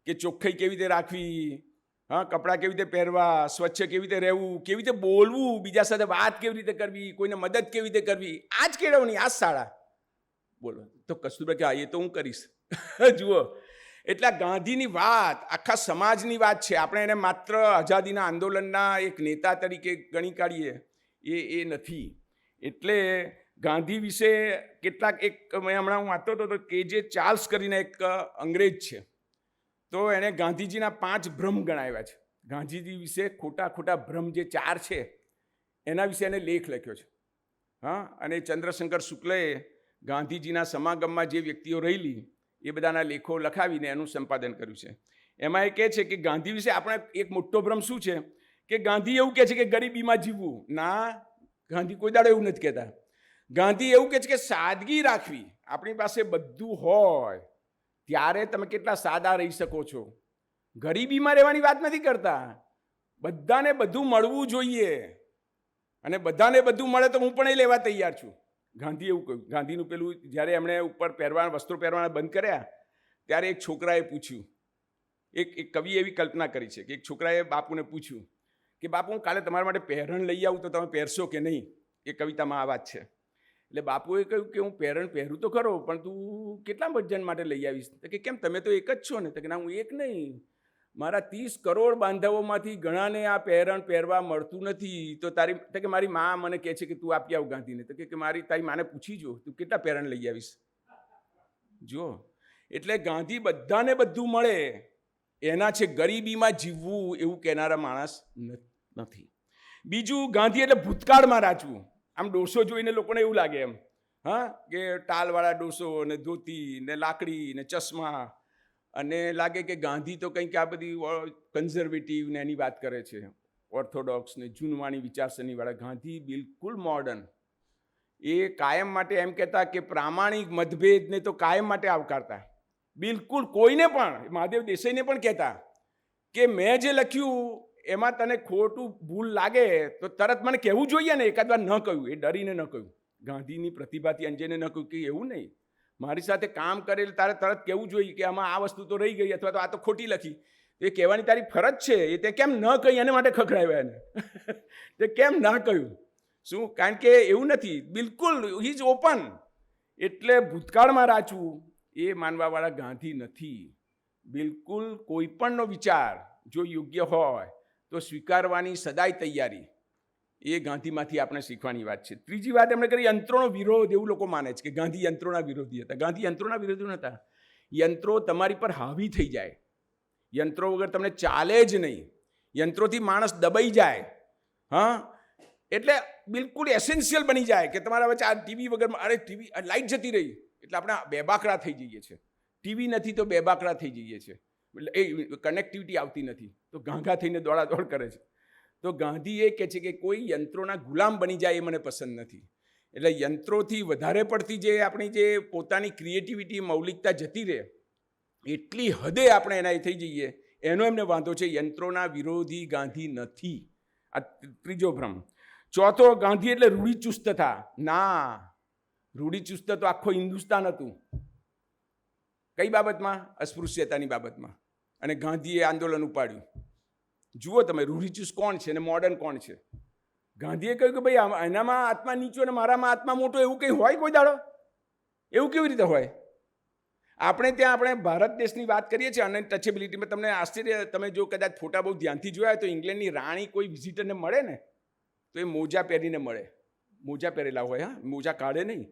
કે ચોખ્ખાઈ કેવી રીતે રાખવી, હા, કપડાં કેવી રીતે પહેરવા, સ્વચ્છ કેવી રીતે રહેવું, કેવી રીતે બોલવું, બીજા સાથે વાત કેવી રીતે કરવી, કોઈને મદદ કેવી રીતે કરવી, આ જ કેળવણી, આ જ શાળા. બોલો. તો કસ્તુરબા કે એ તો હું કરીશ. જુઓ, એટલે ગાંધીની વાત આખા સમાજની વાત છે. આપણે એને માત્ર આઝાદીના આંદોલનના એક નેતા તરીકે ગણી કાઢીએ એ નથી. એટલે ગાંધી વિશે કેટલાક, એક હમણાં હું વાંચતો હતો તો કે ચાર્લ્સ કરીને એક અંગ્રેજ છે, તો એણે ગાંધીજીના 5 ભ્રમ ગણાવ્યા છે. ગાંધીજી વિશે ખોટા ભ્રમ જે 4 છે એના વિશે એને લેખ લખ્યો છે. હા, અને ચંદ્રશંકર શુક્લએ ગાંધીજીના સમાગમમાં જે વ્યક્તિઓ રહેલી એ બધાના લેખો લખાવીને એનું સંપાદન કર્યું છે. એમાં એ કહે છે કે ગાંધી વિશે આપણે એક મોટો ભ્રમ શું છે કે ગાંધી એવું કહે છે કે ગરીબીમાં જીવવું. ના, ગાંધી કોઈ દાડો એવું નથી કહેતા. ગાંધી એવું કહે છે કે સાદગી રાખવી. આપણી પાસે બધું હોય ત્યારે તમે કેટલા સાદા રહી શકો છો. ગરીબીમાં રહેવાની વાત નથી કરતા. બધાને બધું મળવું જોઈએ, અને બધાને બધું મળે તો હું પણ એ લેવા તૈયાર છું. ગાંધી એવું કહ્યું. ગાંધીનું પેલું જ્યારે એમણે ઉપર વસ્ત્રો પહેરવાના બંધ કર્યા ત્યારે એક છોકરાએ પૂછ્યું, એક કવિએ એવી કલ્પના કરી છે કે એક છોકરાએ બાપુને પૂછ્યું કે બાપુ, હું કાલે તમારા માટે પહેરણ લઈ આવું તો તમે પહેરશો કે નહીં. એ કવિતામાં આ વાત છે. એટલે બાપુએ કહ્યું કે હું પહેરણ પહેરું તો ખરો, પણ તું કેટલા વજન માટે લઈ આવીશ. તો કે કેમ, તમે તો એક જ છો ને. તો કે ના, હું એક નહીં, મારા 30 કરોડ બાંધવોમાંથી ઘણાને આ પહેરણ પહેરવા મળતું નથી. તો તો કે મારી મા મને કહે છે કે તું આપી આવ ગાંધીને. તો કે તારી માને પૂછી જો તું કેટલા પહેરણ લઈ આવીશ. જો, એટલે ગાંધી બધાને બધું મળે એના છે. ગરીબીમાં જીવવું એવું કહેનારા માણસ નથી. બીજું, ગાંધી એટલે ભૂતકાળમાં રાચવું. આમ ડોસો જોઈને લોકોને એવું લાગે એમ, હા, કે ટાલવાળા ડોસો ને ધોતી ને લાકડી ને ચશ્મા, અને લાગે કે ગાંધી તો કંઈક આ બધી કન્ઝર્વેટિવ ને એની વાત કરે છે, ઓર્થોડોક્સ ને જૂનવાણી વિચારસરણીવાળા. ગાંધી બિલકુલ મોડર્ન. એ કાયમ માટે એમ કહેતા કે પ્રામાણિક મતભેદને તો કાયમ માટે આવકારતા. બિલકુલ કોઈને પણ, મહાદેવ દેસાઈને પણ કહેતા કે મેં જે લખ્યું એમાં તને ખોટું ભૂલ લાગે તો તરત મને કહેવું જોઈએ ને. એકાદ વાર ન કહ્યું, એ ડરીને ન કહ્યું. ગાંધીની પ્રતિભાથી અંજેને ન કહ્યું કે એવું નહીં, મારી સાથે કામ કરેલ તારે તરત કહેવું જોઈએ કે આમાં આ વસ્તુ તો રહી ગઈ, અથવા તો આ તો ખોટી લખી. એ કહેવાની તારી ફરજ છે, એ તે કેમ ન કહી એને માટે ખખડાવ્યા એને તે કેમ ના કહ્યું? શું? કારણ કે એવું નથી, બિલકુલ હી ઇઝ ઓપન. એટલે ભૂતકાળમાં રાચવું એ માનવાવાળા ગાંધી નથી. બિલકુલ કોઈ પણનો વિચાર જો યોગ્ય હોય તો સ્વીકારવાની સદાય તૈયારી, એ ગાંધીમાંથી આપણે શીખવાની વાત છે. ત્રીજી વાત એમણે કરી યંત્રોનો વિરોધ. એવું લોકો માને છે કે ગાંધી યંત્રોના વિરોધી હતા. ગાંધી યંત્રોના વિરોધી નહોતા. યંત્રો તમારી પર હાવી થઈ જાય, યંત્રો વગર તમને ચાલે જ નહીં, યંત્રોથી માણસ દબાઈ જાય. હા, એટલે બિલકુલ એસેન્શિયલ બની જાય કે તમારા વચ્ચે આ ટીવી વગર, અરે ટીવી લાઇટ જતી રહી એટલે આપણે બેબાકડા થઈ જઈએ છીએ. ટીવી નથી તો બેબાકડા થઈ જઈએ છીએ, એટલે એ કનેક્ટિવિટી આવતી નથી તો ઘાંઘા થઈને દોડાદોડ કરે છે. તો ગાંધી એ કહે છે કે કોઈ યંત્રોના ગુલામ બની જાય એ મને પસંદ નથી. એટલે યંત્રોથી વધારે પડતી જે આપણી જે પોતાની ક્રિએટિવિટી, મૌલિકતા જતી રહે એટલી હદે આપણે એના એ થઈ જઈએ, એનો એમને વાંધો છે. યંત્રોના વિરોધી ગાંધી નથી. આ ત્રીજો ભ્રમ. ચોથો, ગાંધી એટલે રૂઢિચુસ્તતા. ના, રૂઢિચુસ્ત તો આખો હિન્દુસ્તાન હતું. કઈ બાબતમાં? અસ્પૃશ્યતાની બાબતમાં. અને ગાંધીએ આંદોલન ઉપાડ્યું. જુઓ તમે, રૂઢિચુસ્ત કોણ છે અને મોડર્ન કોણ છે? ગાંધીએ કહ્યું કે ભાઈ એનામાં આત્મા નીચો અને મારામાં આત્મા મોટો, એવું કંઈ હોય કોઈ દાડો? એવું કેવી રીતે હોય? આપણે ત્યાં આપણે ભારત દેશની વાત કરીએ છીએ અને ટચેબિલિટીમાં તમને આશ્ચર્ય, તમે જો કદાચ ફોટા બહુ ધ્યાનથી જોયા હોય તો ઇંગ્લેન્ડની રાણી કોઈ વિઝિટરને મળે ને તો એ મોજા પહેરીને મળે. મોજા પહેરેલા હોય, હા, મોજા કાઢે નહીં.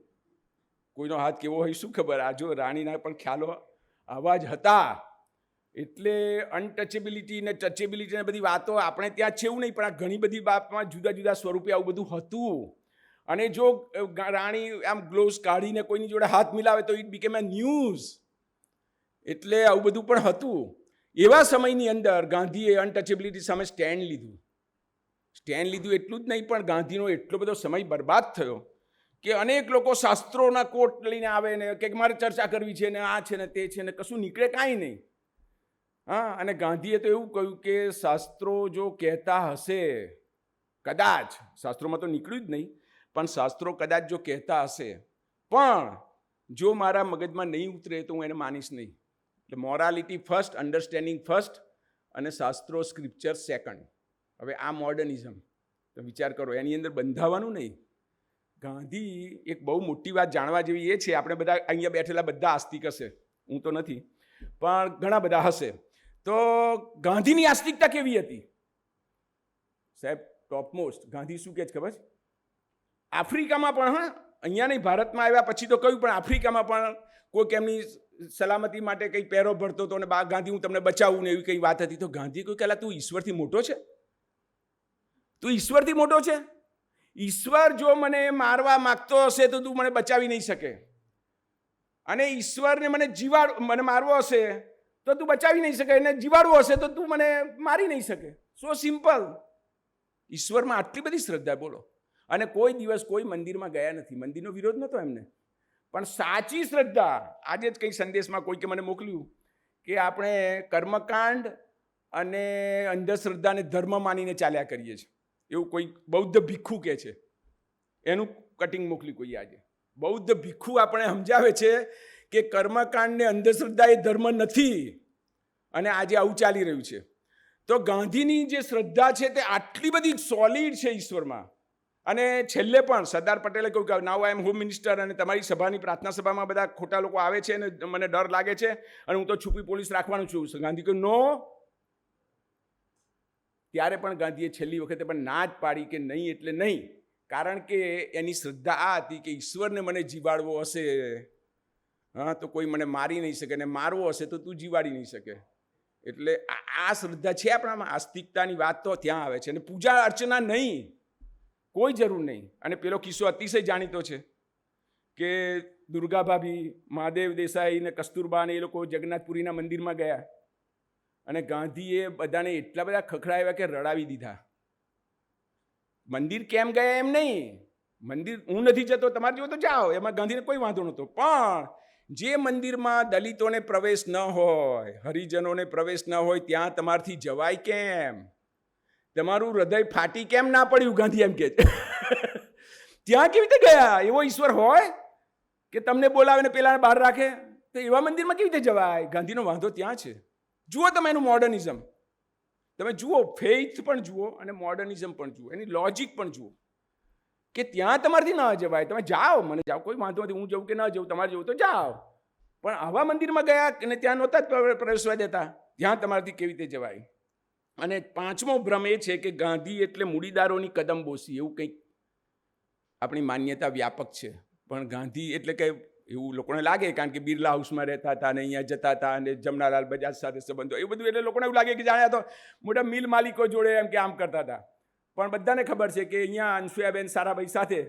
કોઈનો હાથ કેવો હોય શું ખબર? આ જો રાણીના પણ ખ્યાલો આવા જ હતા. એટલે અનટચેબિલિટી ને ટચેબિલિટી ને બધી વાતો આપણે ત્યાં છે એવું નહીં, પણ આ ઘણી બધી બાબતમાં જુદા જુદા સ્વરૂપે આવું બધું હતું. અને જો રાણી આમ ગ્લોવ્સ કાઢીને કોઈની જોડે હાથ મિલાવે તો ઇટ બીકેમ એ ન્યૂઝ. એટલે આવું બધું પણ હતું. એવા સમયની અંદર ગાંધીએ અનટચેબિલિટી સામે સ્ટેન્ડ લીધું. સ્ટેન્ડ લીધું એટલું જ નહીં, પણ ગાંધીનો એટલો બધો સમય બરબાદ થયો કે અનેક લોકો શાસ્ત્રોના કોટ લઈને આવે ને કે મારે ચર્ચા કરવી છે ને આ છે ને તે છે ને કશું નીકળે કાંઈ નહીં. હા, અને ગાંધીએ તો એવું કહ્યું કે શાસ્ત્રો જો કહેતા હશે, કદાચ શાસ્ત્રોમાં તો નીકળ્યું જ નહીં, પણ શાસ્ત્રો કદાચ જો કહેતા હશે, પણ જો મારા મગજમાં નહીં ઉતરે તો હું એને માનીશ નહીં. એટલે મોરાલિટી ફર્સ્ટ, અન્ડરસ્ટેન્ડિંગ ફર્સ્ટ, અને શાસ્ત્રો સ્ક્રિપ્ચર સેકન્ડ. હવે આ મોડર્નિઝમ તો વિચાર કરો, એની અંદર બંધાવાનું નહીં. ગાંધી એક બહુ મોટી વાત જાણવા જેવી એ છે, આપણે બધા અહીંયા બેઠેલા બધા આસ્તિક હશે, હું તો નથી, પણ ઘણા બધા હશે. તો ગાંધીની આસ્તિકતા કેવી હતી સાહેબ? ટોપમોસ્ટ. ગાંધી શું કહે છે ખબર છે? આફ્રિકામાં પણ, હા, અહીંયા નહીં, ભારતમાં આવ્યા પછી તો કહ્યું, પણ આફ્રિકામાં પણ કોઈક એમની સલામતી માટે કંઈ પહેરો ભરતો હતો ને ગાંધી હું તમને બચાવું ને એવી કંઈ વાત હતી. તો ગાંધી કહ્યું કે તું ઈશ્વરથી મોટો છે? તું ઈશ્વરથી મોટો છે? ઈશ્વર જો મને મારવા માગતો હશે તો તું મને બચાવી નહીં શકે, અને ઈશ્વરને મને મારવો હશે તો તું બચાવી નહીં શકે, અને જીવાડવો હશે તો તું મને મારી નહીં શકે. સો સિમ્પલ. ઈશ્વરમાં આટલી બધી શ્રદ્ધા, બોલો. અને કોઈ દિવસ કોઈ મંદિરમાં ગયા નથી. મંદિરનો વિરોધ નહોતો એમને, પણ સાચી શ્રદ્ધા. આજે જ કંઈ સંદેશમાં કોઈકે મને મોકલ્યું કે આપણે કર્મકાંડ અને અંધશ્રદ્ધાને ધર્મ માનીને ચાલ્યા કરીએ છીએ, એવું કોઈ બૌદ્ધ ભિક્ષુ કહે છે. એનું કટિંગ મોકલ્યું કોઈ આજે. બૌદ્ધ ભિક્ષુ આપણે સમજાવે છે કે કર્મકાંડ ને અંધશ્રદ્ધા એ ધર્મ નથી, અને આજે આવું ચાલી રહ્યું છે. તો ગાંધીની જે શ્રદ્ધા છે તે આટલી બધી સોલિડ છે ઈશ્વરમાં. અને છેલ્લે પણ સરદાર પટેલે કહ્યું કે નાવ આઈ એમ હોમ મિનિસ્ટર, અને તમારી સભાની પ્રાર્થના સભામાં બધા ખોટા લોકો આવે છે અને મને ડર લાગે છે અને હું તો છુપી પોલીસ રાખવાનું છું. ગાંધી કહ્યું નો. ત્યારે પણ ગાંધીએ છેલ્લી વખતે પણ ના જ પાડી કે નહીં એટલે નહીં, કારણ કે એની શ્રદ્ધા આ હતી કે ઈશ્વરને મને જીવાડવો હશે, હા, તો કોઈ મને મારી નહીં શકે, અને મારવો હશે તો તું જીવાડી નહીં શકે. એટલે આ શ્રદ્ધા છે આપણામાં. આસ્તિકતાની વાત તો ત્યાં આવે છે. અને પૂજા અર્ચના નહીં, કોઈ જરૂર નહીં. અને પેલો કિસ્સો અતિશય જાણીતો છે કે દુર્ગા ભાભી, મહાદેવ દેસાઈ ને કસ્તુરબા ને એ લોકો જગન્નાથપુરીના મંદિરમાં ગયા, અને ગાંધીએ બધાને એટલા બધા ખખડાવ્યા કે રડાવી દીધા. મંદિર કેમ ગયા એમ નહીં, મંદિર હું નથી જતો, તમારે જેવો તો જાઓ, એમાં ગાંધીને કોઈ વાંધો નહોતો. પણ જે મંદિરમાં દલિતોને પ્રવેશ ન હોય, હરિજનોને પ્રવેશ ન હોય, ત્યાં તમારથી જવાય કેમ? તમારું હૃદય ફાટી કેમ ના પડ્યું? ગાંધી એમ કહે છે. ત્યાં કેવી રીતે ગયા? એવો ઈશ્વર હોય કે તમને બોલાવે ને પેલા બહાર રાખે? તો એવા મંદિરમાં કેવી રીતે જવાય? ગાંધીનો વાંધો ત્યાં છે. જુઓ તમે એનું મોડર્નિઝમ, તમે જુઓ ફેઇથ પણ જુઓ અને મોડર્નિઝમ પણ જુઓ, એની લોજિક પણ જુઓ કે ત્યાં તમારાથી ન જવાય. તમે જાઓ, મને જાઓ, કોઈ વાંધો નથી, હું જવું કે ન જવું, તમારે જવું તો જાઓ, પણ આવા મંદિરમાં ગયા અને ત્યાં નહોતા જ પ્રવેશવા દેતા, ત્યાં તમારાથી કેવી રીતે જવાય? અને પાંચમો ભ્રમ એ છે કે ગાંધી એટલે મૂડીદારોની કદમબોસી, એવું કંઈક આપણી માન્યતા વ્યાપક છે. પણ ગાંધી એટલે કે એવું લોકોને લાગે, કારણ કે બિરલા હાઉસમાં રહેતા હતા અને અહીંયા જતા હતા અને જમનાલાલ બજાજ સાથે સંબંધો, એવું બધું, એટલે લોકોને એવું લાગે કે જાણે તો મોટા મિલ માલિકો જોડે એમ કે આમ કરતા હતા. પણ બધાને ખબર છે કે અહીંયા અનસુયાબેન સારાભાઈ સાથે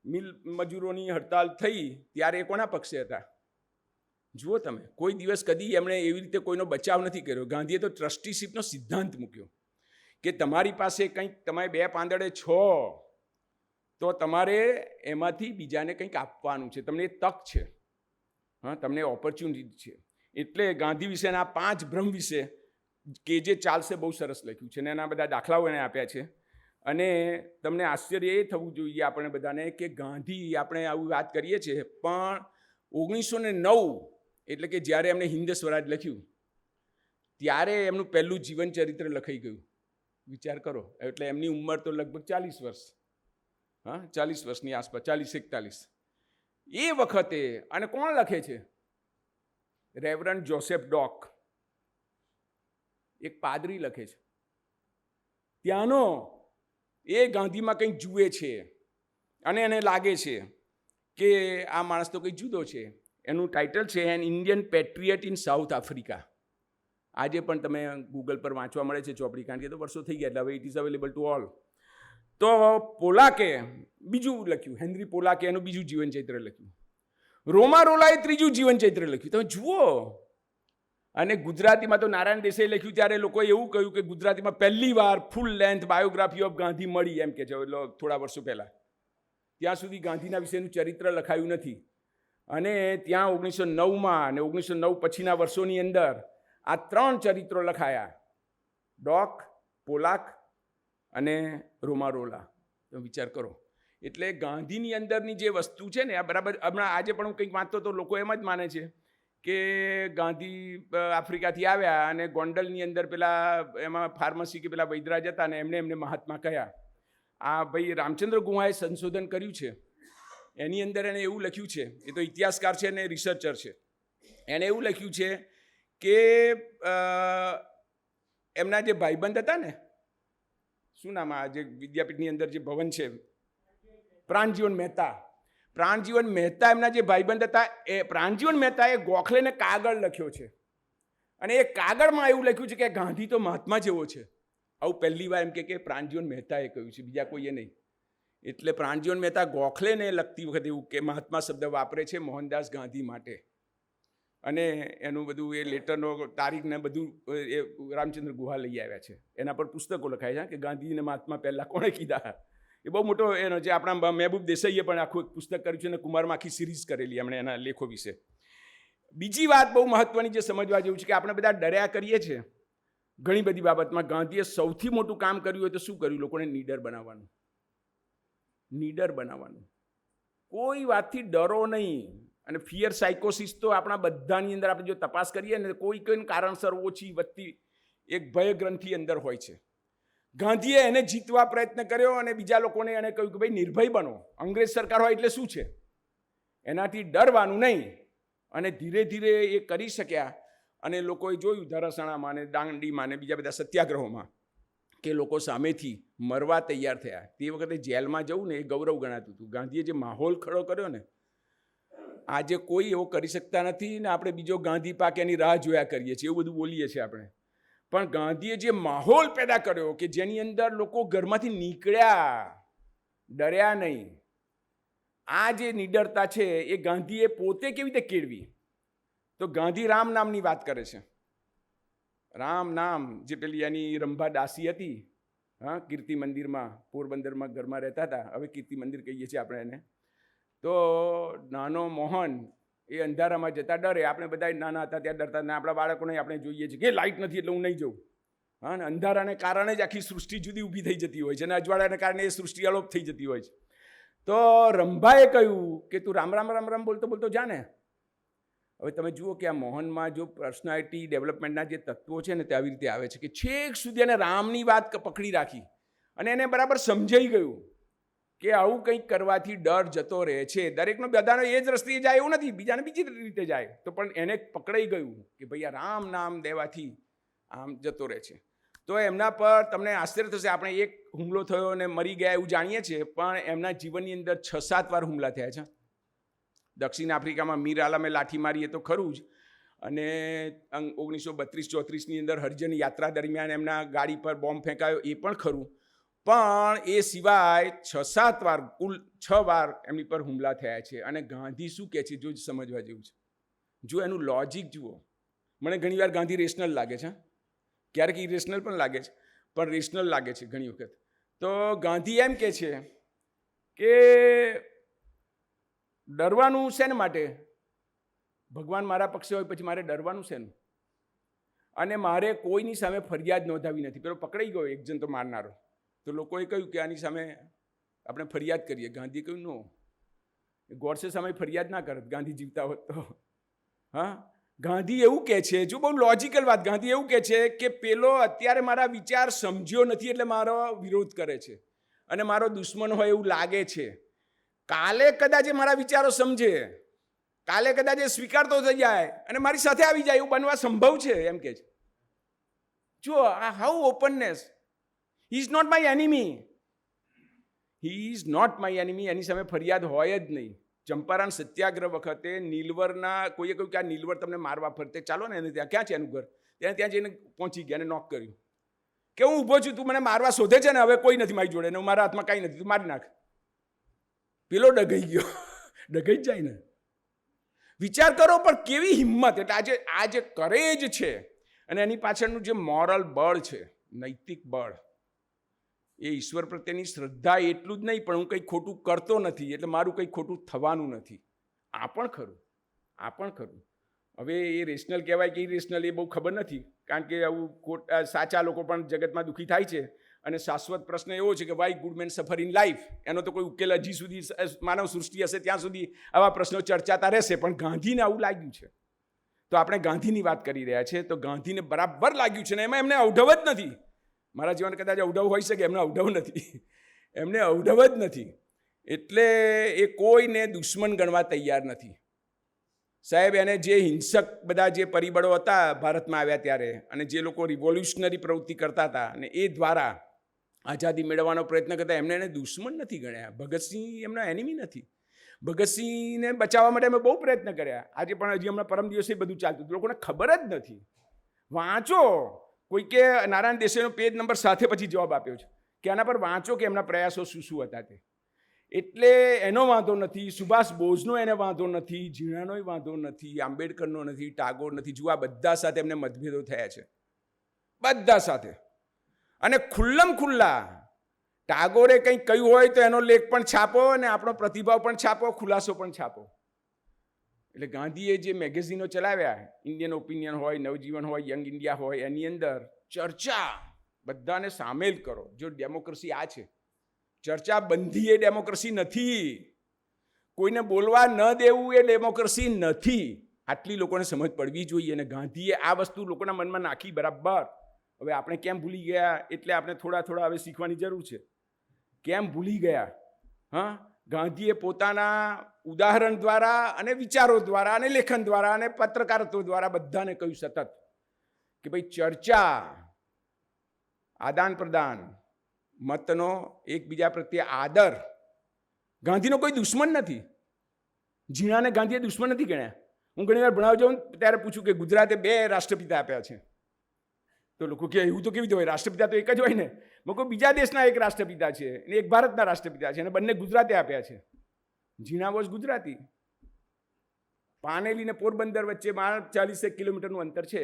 મિલ મજૂરોની હડતાલ થઈ ત્યારે કોના પક્ષે હતા? જુઓ તમે, કોઈ દિવસ કદી એમણે એવી રીતે કોઈનો બચાવ નથી કર્યો. ગાંધીએ તો ટ્રસ્ટીશીપનો સિદ્ધાંત મૂક્યો કે તમારી પાસે કંઈક તમે બે પાંદડે છો તો તમારે એમાંથી બીજાને કંઈક આપવાનું છે, તમને એ તક છે, હા, તમને ઓપોર્ચ્યુનિટી છે. એટલે ગાંધી વિશેના 5 ભ્રમ વિશે કે જે ચાલશે બહુ સરસ લખ્યું છે અને એના બધા દાખલાઓ એણે આપ્યા છે. અને તમને આશ્ચર્ય એ થવું જોઈએ આપણે બધાને કે ગાંધી, આપણે આવું વાત કરીએ છીએ, પણ 1909 એટલે કે જ્યારે એમણે હિન્દ સ્વરાજ લખ્યું ત્યારે એમનું પહેલું જીવન ચરિત્ર લખાઈ ગયું. વિચાર કરો, એટલે એમની ઉંમર તો લગભગ 40 વર્ષ, હા, 40 વર્ષની આસપાસ, 40-41 એ વખતે. અને કોણ લખે છે? રેવરન્ડ જોસેફ ડોક, એક પાદરી લખે છે. ત્યાંનો એ ગાંધીમાં કંઈક જુએ છે અને એને લાગે છે કે આ માણસ તો કંઈક જુદો છે. એનું ટાઇટલ છે an Indian patriot in South Africa. આજે પણ તમે ગૂગલ પર વાંચવા મળે છે ચોપડી, કારણ કે તો વર્ષો થઈ ગયા એટલે હવે it is available to all. તો પોલાકે બીજું લખ્યું, હેનરી પોલાકે એનું બીજું જીવન ચરિત્ર લખ્યું. રોમા રોલાએ ત્રીજું જીવન ચરિત્ર લખ્યું. તમે જુઓ. અને ગુજરાતીમાં તો નારાયણ દેસાઈ લખ્યું ત્યારે લોકોએ એવું કહ્યું કે ગુજરાતીમાં પહેલી વાર ફૂલ લેન્થ બાયોગ્રાફી ઓફ ગાંધી મળી, એમ કે છે થોડા વર્ષો પહેલાં. ત્યાં સુધી ગાંધીના વિશેનું ચરિત્ર લખાયું નથી. અને ત્યાં 1909માં અને 1909 પછીના વર્ષોની અંદર આ 3 ચરિત્રો લખાયા, ડોક, પોલાક અને રોમારોલા. તમે વિચાર કરો. એટલે ગાંધીની અંદરની જે વસ્તુ છે ને, આ બરાબર. હમણાં આજે પણ હું કંઈક વાંચતો તો લોકો એમ જ માને છે કે ગાંધી આફ્રિકાથી આવ્યા અને ગોંડલની અંદર પેલા એમાં ફાર્મસી કે પેલા વૈદરાજ હતા ને એમને મહાત્મા કહ્યા. આ ભાઈ રામચંદ્ર ગુહાએ સંશોધન કર્યું છે, એની અંદર એણે એવું લખ્યું છે, એ તો ઇતિહાસકાર છે ને રિસર્ચર છે, એણે એવું લખ્યું છે કે એમના જે ભાઈબંધ હતા ને, શું નામ, આ જે વિદ્યાપીઠની અંદર જે ભવન છે, પ્રાણજીવન મહેતા. પ્રાણજીવન મહેતા એમના જે ભાઈબંધ હતા, એ પ્રાણજીવન મહેતાએ ગોખલેને કાગળ લખ્યો છે અને એ કાગળમાં એવું લખ્યું છે કે ગાંધી તો મહાત્મા જેવો છે. આવું પહેલી વાર એમ કે પ્રાણજીવન મહેતાએ કહ્યું છે, બીજા કોઈએ નહીં. એટલે પ્રાણજીવન મહેતા ગોખલેને લખતી વખતે એવું કે મહાત્મા શબ્દ વાપરે છે મોહનદાસ ગાંધી માટે. અને એનું બધું એ લેટરનો તારીખ ને બધું એ રામચંદ્ર ગુહા લઈ આવ્યા છે. એના પર પુસ્તકો લખાય છે કે ગાંધીને મહાત્મા પહેલાં કોણે કીધા. એ બહુ મોટો એનો જે આપણા મહેબૂબ દેસાઈએ પણ આખું એક પુસ્તક કર્યું છે અને કુમારમાં આખી સિરીઝ કરેલી એમણે એના લેખો વિશે. બીજી વાત બહુ મહત્વની જે સમજવા જેવું છે કે આપણે બધા ડર્યા કરીએ છીએ ઘણી બધી બાબતમાં. ગાંધીએ સૌથી મોટું કામ કર્યું હોય તો શું કર્યું? લોકોને નીડર બનાવવાનું. નીડર બનાવવાનું. કોઈ વાતથી ડરો નહીં. અને ફિયર સાયકોસિસ તો આપણા બધાની અંદર આપણે જો તપાસ કરીએ ને, કોઈ કારણસર ઓછી વધતી એક ભય ગ્રંથિ અંદર હોય છે. ગાંધીએ એને જીતવા પ્રયત્ન કર્યો અને બીજા લોકોને એને કહ્યું કે ભાઈ નિર્ભય બનો. અંગ્રેજ સરકાર હોય એટલે શું છે, એનાથી ડરવાનું નહીં. અને ધીરે ધીરે એ કરી શક્યા. અને લોકોએ જોયું ધરાસણામાં ને દાંડીમાં ને બીજા બધા સત્યાગ્રહોમાં કે લોકો સામેથી મરવા તૈયાર થયા. તે વખતે જેલમાં જવું ને એ ગૌરવ ગણાતું હતું. ગાંધીએ જે માહોલ ખડો કર્યો ને, આજે કોઈ એવો કરી શકતા નથી ને આપણે બીજો ગાંધી પાકે એની રાહ જોયા કરીએ છીએ, એવું બધું બોલીએ છીએ આપણે. પણ ગાંધીએ જે માહોલ પેદા કર્યો કે જેની અંદર લોકો ઘરમાંથી નીકળ્યા, ડર્યા નહીં. આ જે નિડરતા છે એ ગાંધીએ પોતે કેવી રીતે કેળવી? તો ગાંધી રામ નામની વાત કરે છે. રામ નામ જે પેલી એની રંભા દાસી હતી, હા, કીર્તિ મંદિરમાં પોરબંદરમાં ઘરમાં રહેતા હતા, હવે કીર્તિ મંદિર કહીએ છીએ આપણે એને. તો નાનો મોહન એ અંધારામાં જતા ડરે. આપણે બધા નાના હતા ત્યાં ડરતા, ને આપણા બાળકોને આપણે જોઈએ છીએ કે લાઇટ નથી એટલે હું નહીં જઉં. હા, ને અંધારાને કારણે જ આખી સૃષ્ટિ જુદી ઊભી થઈ જતી હોય છે અને અજવાળાને કારણે એ સૃષ્ટિ અલોપ થઈ જતી હોય છે. તો રંભાએ કહ્યું કે તું રામ રામ રામ રામ બોલતો બોલતો જા ને. હવે તમે જુઓ કે આ મોહનમાં જો પર્સનાલિટી ડેવલપમેન્ટના જે તત્વો છે ને તે આવી રીતે આવે છે કે છેક સુધી એને રામની વાત પકડી રાખી અને એને બરાબર સમજાઈ ગયું કે આવું કંઈક કરવાથી ડર જતો રહે છે. દરેકનો બધાનો એ જ રસ્તે જાય એવું નથી, બીજાને બીજી રીતે જાય, તો પણ એને પકડાઈ ગયું કે ભાઈ આ રામ નામ દેવાથી આમ જતો રહે છે. તો એમના પર તમને આશ્ચર્ય થશે, આપણે એક હુમલો થયો અને મરી ગયા એવું જાણીએ છીએ, પણ એમના જીવનની અંદર 6-7 વાર હુમલા થયા છે. દક્ષિણ આફ્રિકામાં મીર આલમે લાઠી મારી એ તો ખરું જ, અને 1932-34ની અંદર હરિજન યાત્રા દરમિયાન એમના ગાડી પર બોમ્બ ફેંકાયો એ પણ ખરું, પણ એ સિવાય 6-7 વાર, કુલ 6 વાર એમની પર હુમલા થયા છે. અને ગાંધી શું કહે છે જો સમજવા જેવું છે. જો એનું લોજિક જુઓ. મને ઘણીવાર ગાંધી રેશનલ લાગે છે, ક્યારેક ઇરેશનલ પણ લાગે છે, પણ રેશનલ લાગે છે ઘણી વખત. તો ગાંધી એમ કહે છે કે ડરવાનું શેને માટે? ભગવાન મારા પક્ષે હોય પછી મારે ડરવાનું શેનું? અને મારે કોઈની સામે ફરિયાદ નોંધાવી નથી. પેલો પકડાઈ ગયો એક જણ તો મારનારો, તો લોકોએ કહ્યું કે આની સામે આપણે ફરિયાદ કરીએ. ગાંધીએ કહ્યું નો, ગોડસે સામે ફરિયાદ ના કરત ગાંધી જીવતા હોત તો. હા, ગાંધી એવું કહે છે, જો બહુ લોજિકલ વાત, ગાંધી એવું કહે છે કે પેલો અત્યારે મારા વિચાર સમજ્યો નથી એટલે મારો વિરોધ કરે છે અને મારો દુશ્મન હોય એવું લાગે છે. કાલે કદાચ મારા વિચારો સમજે, કાલે કદાચ સ્વીકારતો થઈ જાય અને મારી સાથે આવી જાય એવું બનવા સંભવ છે, એમ કે છે. જો how openness. He is not my enemy, he is not my enemy. એની સામે ફરિયાદ હોય જ નહીં. ચંપારણ સત્યાગ્રહ વખતે નીલવરના કોઈએ કહ્યું કે આ નીલવર તમને મારવા ફરતે, ચાલો ને એને ત્યાં, ક્યાં છે એનું ઘર? ત્યાં જઈને પહોંચી ગયા અને નોક કર્યું કે હું ઊભો છું, તું મને મારવા શોધે છે ને, હવે કોઈ નથી મારી જોડે ને મારા હાથમાં કાંઈ નથી, તું મારી નાખ. પેલો ડગાઈ ગયો, ડગાઈ જ જાય ને. વિચાર કરો પણ કેવી હિંમત. એટલે આ જે કરેજ છે અને એની પાછળનું જે મોરલ બળ છે, નૈતિક બળ, એ ઈશ્વર પ્રત્યેની શ્રદ્ધા એટલું જ નહીં, પણ હું કંઈ ખોટું કરતો નથી એટલે મારું કંઈ ખોટું થવાનું નથી. આ પણ ખરું, આ પણ ખરું. હવે એ રેશનલ કહેવાય કે ઇરેશનલ એ બહુ ખબર નથી, કારણ કે આવું સાચા લોકો પણ જગતમાં દુઃખી થાય છે. અને શાશ્વત પ્રશ્ન એવો છે કે વાય ગુડ મેન સફર ઇન લાઈફ, એનો તો કોઈ ઉકેલ હજી સુધી માનવ સૃષ્ટિ હશે ત્યાં સુધી આવા પ્રશ્નો ચર્ચાતા રહેશે. પણ ગાંધીને આવું લાગ્યું છે, તો આપણે ગાંધીની વાત કરી રહ્યા છીએ, તો ગાંધીને બરાબર લાગ્યું છે ને એમાં એમને અવઢવ જ નથી. મારા જીવન કદાચ અવઢવ હોઈ શકે, એમને અવઢવ નથી, એમને અવઢવ જ નથી. એટલે એ કોઈને દુશ્મન ગણવા તૈયાર નથી. સાહેબ, એને જે હિંસક બધા જે પરિબળો હતા ભારતમાં આવ્યા ત્યારે, અને જે લોકો રિવોલ્યુશનરી પ્રવૃત્તિ કરતા હતા અને એ દ્વારા આઝાદી મેળવવાનો પ્રયત્ન કરતા, એમને એને દુશ્મન નથી ગણ્યા. ભગતસિંહ એમના એનિમી નથી. ભગતસિંહને બચાવવા માટે અમે બહુ પ્રયત્ન કર્યા. આજે પણ હજી હમણાં પરમ દિવસે બધું ચાલતું હતું, લોકોને ખબર જ નથી. વાંચો, કોઈ કે નારાયણ દેસાઈનો પેજ નંબર સાથે પછી જવાબ આપ્યો છે કે આના પર વાંચો કે એમના પ્રયાસો શું શું હતા તે. એટલે એનો વાંધો નથી, સુભાષ બોઝનો એને વાંધો નથી, ઝીણાનોય વાંધો નથી, આંબેડકરનો નથી, ટાગોર નથી. જુઓ, આ બધા સાથે એમને મતભેદો થયા છે, બધા સાથે. અને ખુલ્લમ ખુલ્લા ટાગોરે કંઈક કહ્યું હોય તો એનો લેખ પણ છાપો અને આપણો પ્રતિભાવ પણ છાપો, ખુલાસો પણ છાપો. એટલે ગાંધીએ જે મેગેઝિનો ચલાવ્યા, ઇન્ડિયન ઓપિનિયન હોય, નવજીવન હોય, યંગ ઇન્ડિયા હોય, એની અંદર ચર્ચા બધાને સામેલ કરો. જો ડેમોક્રેસી આ છે, ચર્ચા બંધી એ ડેમોક્રેસી નથી. કોઈને બોલવા ન દેવું એ ડેમોક્રેસી નથી. આટલી લોકોને સમજ પડવી જોઈએ. અને ગાંધીએ આ વસ્તુ લોકોના મનમાં નાખી બરાબર. હવે આપણે કેમ ભૂલી ગયા, એટલે આપણે થોડા થોડા હવે શીખવાની જરૂર છે. કેમ ભૂલી ગયા? હા, ગાંધીએ પોતાના ઉદાહરણ દ્વારા અને વિચારો દ્વારા અને લેખન દ્વારા અને પત્રકારત્વ દ્વારા બધાને કહ્યું સતત કે ભાઈ ચર્ચા, આદાન પ્રદાન, મતનો એકબીજા પ્રત્યે આદર. ગાંધીનો કોઈ દુશ્મન નથી. ઝીણાને ગાંધીએ દુશ્મન નથી ગણ્યા. હું ઘણી વાર ભણાવવા જાઉં ત્યારે પૂછું કે ગુજરાતે 2 રાષ્ટ્રપિતા આપ્યા છે, તો લોકો કે એવું તો કેવી રીતે હોય, રાષ્ટ્રપિતા તો એક જ હોય ને. મેં કહું બીજા દેશના એક રાષ્ટ્રપિતા છે અને એક ભારતના રાષ્ટ્રપિતા છે, અને બંને ગુજરાતે આપ્યા છે. ઝીણા વોઝ ગુજરાતી. પાનેલી ને પોરબંદર વચ્ચે 40 કિલોમીટરનું અંતર છે,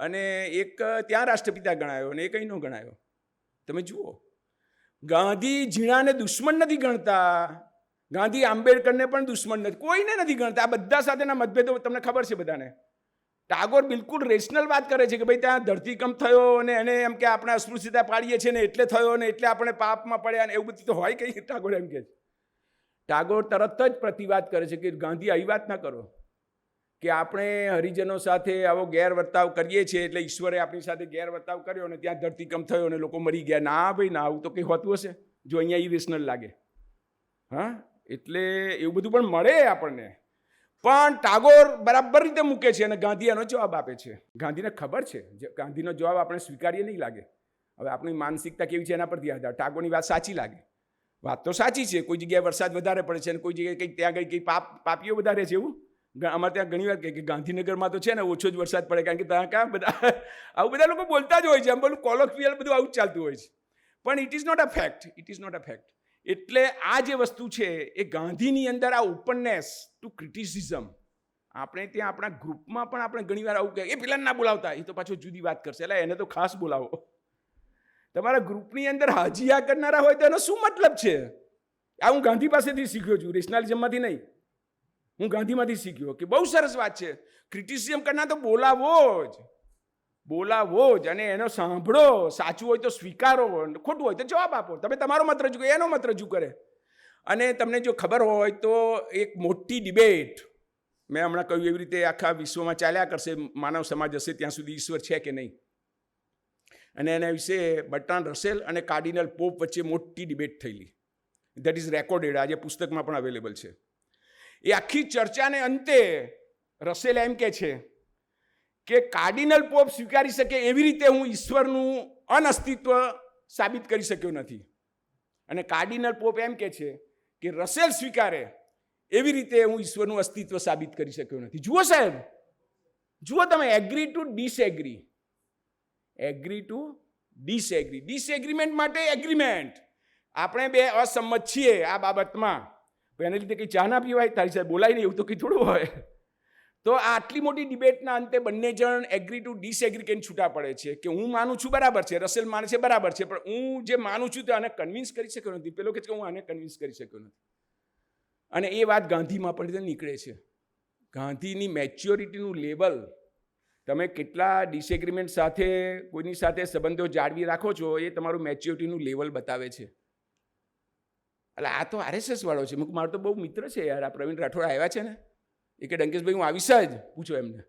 અને એક ત્યાં રાષ્ટ્રપિતા ગણાયો અને એક અહીં ગણાયો. તમે જુઓ, ગાંધી ઝીણાને દુશ્મન નથી ગણતા, ગાંધી આંબેડકરને પણ દુશ્મન નથી, કોઈને નથી ગણતા. આ બધા સાથેના મતભેદો તમને ખબર છે બધાને. ટાગોર બિલકુલ રેશનલ વાત કરે છે કે ભાઈ ત્યાં ધરતીકંપ થયો અને એને એમ કે આપણે અસ્પૃશ્યતા પાડીએ છીએ ને એટલે થયો ને એટલે આપણે પાપમાં પડ્યા ને એવું બધું તો હોય કઈ. ટાગોર એમ કે છે. ટાગોર તરત જ પ્રતિવાદ કરે છે કે ગાંધી આવી વાત ના કરો કે આપણે હરિજનો સાથે આવો ગેરવર્તાવ કરીએ છીએ એટલે ઈશ્વરે આપણી સાથે ગેરવર્તાવ કર્યો અને ત્યાં ધરતીકંપ થયો અને લોકો મરી ગયા. ના ભાઈ ના, આવું તો કંઈ હોતું હશે જો અહીંયા ઇરેશનલ લાગે? હા, એટલે એવું બધું પણ મળે આપણને. પણ ટાગોર બરાબર રીતે મૂકે છે અને ગાંધી એનો જવાબ આપે છે. ગાંધીને ખબર છે, ગાંધીનો જવાબ આપણે સ્વીકારીએ નહીં લાગે. હવે આપણી માનસિકતા કેવી છે એના પરથી આધાર. ટાગોરની વાત સાચી લાગે, વાત તો સાચી છે. કોઈ જગ્યાએ વરસાદ વધારે પડે છે અને કોઈ જગ્યાએ કંઈક ત્યાં કંઈ પાપીઓ વધારે છે. એવું અમારે ત્યાં ઘણી વાર કહે કે ગાંધીનગરમાં તો છે ને ઓછો જ વરસાદ પડે, કારણ કે ત્યાં ક્યાં બધા આવું બધા લોકો બોલતા જ હોય છે. આમ બોલું કોલોક્વિયલ બધું આવું જ ચાલતું હોય છે. પણ it is not a fact, it is not a fact. એટલે આ જે વસ્તુ છે એ ગાંધીની અંદર આ ઓપનનેસ ટુ ક્રિટિસિઝમ, આપણે ત્યાં આપણા ગ્રુપમાં પણ આપણે ઘણી વાર આવું કહે એ પેલા ના બોલાવતા, એ તો પાછો જુદી વાત કરશે, એટલે એને તો ખાસ બોલાવો. તમારા ગ્રુપની અંદર હાજીયા કરનારા હોય તો એનો શું મતલબ છે? આ હું ગાંધી પાસેથી શીખ્યો છું, રેશનાલિઝમમાંથી નહીં. હું ગાંધીમાંથી શીખ્યો કે બહુ સરસ વાત છે, ક્રિટિસિઝમ કરનાર તો બોલાવો જ અને એનો સાંભળો. સાચું હોય તો સ્વીકારો, ખોટું હોય તો જવાબ આપો. તમે તમારો મત રજૂ કરો, એનો મત રજૂ કરે. અને તમને જો ખબર હોય તો એક મોટી ડિબેટ મેં હમણાં કહ્યું એવી રીતે આખા વિશ્વમાં ચાલ્યા કરશે, માનવ સમાજ હશે ત્યાં સુધી ઈશ્વર છે કે નહીં. અને એના વિશે બર્ટ્રાન્ડ રસેલ અને કાર્ડિનલ પોપ વચ્ચે મોટી ડિબેટ થયેલી. દેટ ઇઝ રેકોર્ડેડ, આજે પુસ્તકમાં પણ અવેલેબલ છે. એ આખી ચર્ચાને અંતે રસેલ એમ કહે છે કે કાર્ડિનલ પોપ સ્વીકારી શકે એવી રીતે હું ઈશ્વરનું અનઅસ્તિત્વ સાબિત કરી શક્યો નથી. અને કાર્ડિનલ પોપ એમ કહે છે કે રસેલ સ્વીકારે એવી રીતે હું ઈશ્વરનું અસ્તિત્વ સાબિત કરી શક્યો નથી. જુઓ સાહેબ, જુઓ તમે, agree to disagree, agree to disagree. Disagreement માટે એગ્રીમેન્ટ. આપણે બે અસંમત છીએ આ બાબતમાં, એને લીધે કંઈ ચા ના પીવાય, તારી સાથે બોલાય નહીં, એવું તો કંઈ થોડું હોય. તો આ આટલી મોટી ડિબેટના અંતે બંને જણ એગ્રી ટુ ડિસએગ્રી કરીને છૂટા પડે છે કે હું માનું છું બરાબર છે, રસેલ માને છે બરાબર છે, પણ હું જે માનું છું તે આને કન્વિન્સ કરી શક્યો નથી. પેલો કહે છે કે હું આને કન્વિન્સ કરી શક્યો નથી. અને એ વાત ગાંધીમાં પણ નીકળે છે. ગાંધીની મેચ્યોરિટીનું લેવલ, તમે કેટલા ડિસએગ્રીમેન્ટ સાથે કોઈની સાથે સંબંધો જાળવી રાખો છો એ તમારું મેચ્યોરિટીનું લેવલ બતાવે છે. એટલે આ તો RSS વાળો છે. મારો તો બહુ મિત્ર છે યાર, આ પ્રવીણ રાઠોડ આવ્યા છે ને, એ કે ડંકેશભાઈ હું આવીશ જ, પૂછો એમને.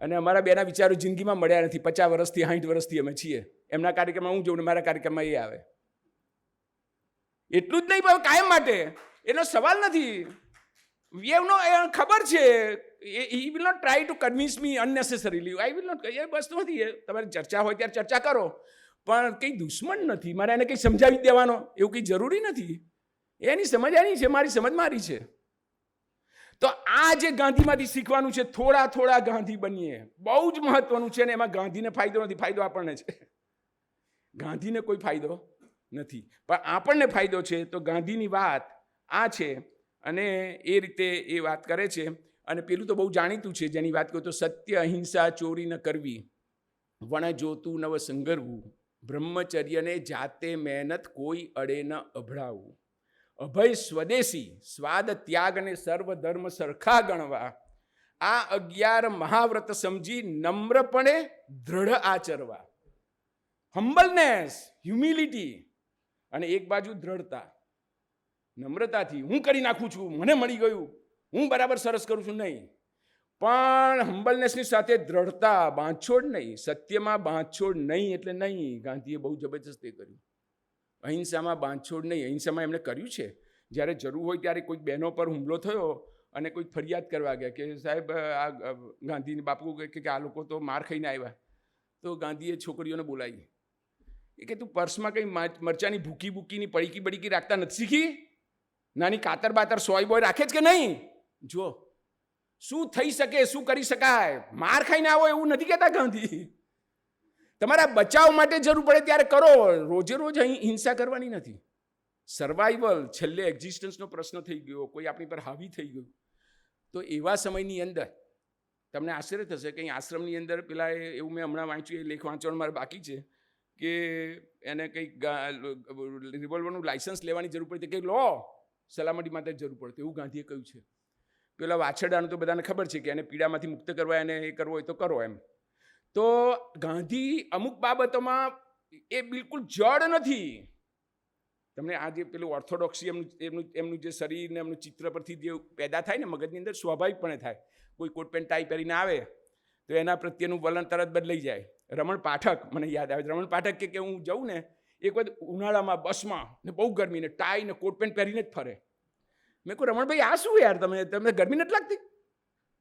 અને અમારા બેના વિચારો જિંદગીમાં મળ્યા નથી. 50 વર્ષથી 60 વર્ષથી અમે છીએ. એમના કાર્યક્રમમાં હું જોઉં ને મારા કાર્યક્રમમાં એ આવે. એટલું જ નહીં પણ કાયમ માટે એનો સવાલ નથી. ખબર છે he will not try to convince me unnecessarily. I will not. એ વસ્તુ નથી. તમારી ચર્ચા હોય ત્યારે ચર્ચા કરો, પણ કંઈ દુશ્મન નથી. મારે એને કંઈ સમજાવી દેવાનો એવું કંઈ જરૂરી નથી. એની સમજ એની છે, મારી સમજ મારી છે. તો આ જે ગાંધીમાંથી શીખવાનું છે, થોડા થોડા ગાંધી બનીએ, બહુ જ મહત્વનું છે. ને એમાં ગાંધીને ફાયદો નથી, ફાયદો આપણને છે. ગાંધીને કોઈ ફાયદો નથી, પણ આપણને ફાયદો છે. તો ગાંધીની વાત આ છે અને એ રીતે એ વાત કરે છે. અને પેલું તો બહુ જાણીતું છે, જેની વાત કરું તો સત્ય, અહિંસા, ચોરી ન કરવી, વણ જોતું નવ સંગરવું, બ્રહ્મચર્યને જાતે મહેનત કોઈ અડે ન અભડાવું, અભય સ્વદેશી, સ્વાદ ત્યાગ અને સર્વ ધર્મ સરખા ગણવા, આ 11 મહાવ્રત સમજી નમ્રપણે દ્રઢ આચરવા. હમ્બલનેસ, હ્યુમિલિટી, અને એક બાજુ દ્રઢતા, નમ્રતાથી હું કરી નાખું છું, મને મળી ગયું, હું બરાબર સરસ કરું છું, નહીં. પણ હમ્બલનેસની સાથે દ્રઢતા, બાંધછોડ નહીં. સત્યમાં બાંધછોડ નહીં એટલે નહીં. ગાંધીએ બહુ જબરજસ્ત એ કર્યું. અહિંસામાં બાંધછોડ નહીં. અહિંસામાં એમણે કર્યું છે. જ્યારે જરૂર હોય ત્યારે કોઈક બહેનો પર હુમલો થયો અને કોઈક ફરિયાદ કરવા ગયા કે સાહેબ આ ગાંધીને બાપુ કે આ લોકો તો માર ખાઈને આવ્યા. તો ગાંધીએ છોકરીઓને બોલાવી. એ કે તું પર્સમાં કંઈ મરચાની ભૂકીની પડીકી બડીકી રાખતા નથી શીખી? નાની કાતર બાતર સોય બોય રાખે જ કે નહીં? જો શું થઈ શકે, શું કરી શકાય. માર ખાઈને આવો એવું નથી કહેતા ગાંધી. તમારા બચાવ માટે જરૂર પડે ત્યારે કરો. રોજે રોજ અહીં હિંસા કરવાની નથી. સર્વાઈવલ, છેલ્લે એક્ઝિસ્ટન્સનો પ્રશ્ન થઈ ગયો, કોઈ આપણી પર હાવી થઈ ગયું, તો એવા સમયની અંદર તમને આશ્ચર્ય થશે કે અહીં આશ્રમની અંદર પેલા એવું મેં હમણાં વાંચ્યું, એ લેખ વાંચવાનું મારે બાકી છે કે એને કંઈક રિવોલ્વરનું લાયસન્સ લેવાની જરૂર પડતી, કંઈક લો સલામતી માટે જરૂર પડતી, એવું ગાંધીએ કહ્યું છે. પેલા વાછરડાનું તો બધાને ખબર છે કે એને પીડામાંથી મુક્ત કરવા, એને એ કરવો હોય તો કરો એમ. તો ગાંધી અમુક બાબતોમાં એ બિલકુલ જડ નથી. તમને આ જે પેલું ઓર્થોડોક્સી એમનું જે શરીર ને એમનું ચિત્ર પરથી જે પેદા થાય ને મગજની અંદર, સ્વાભાવિકપણે થાય. કોઈ કોટ પેન્ટ ટાઈ પહેરીને આવે તો એના પ્રત્યેનું વલણ તરત બદલાઈ જાય. રમણ પાઠક મને યાદ આવે, રમણ પાઠક કે હું જાઉં ને એક વખત ઉનાળામાં બસમાં ને બહુ ગરમી ને ટાઈ ને કોટ પેન્ટ પહેરીને જ ફરે. મેં કહું રમણભાઈ આ શું યાર, તમને ગરમી નથી લાગતી?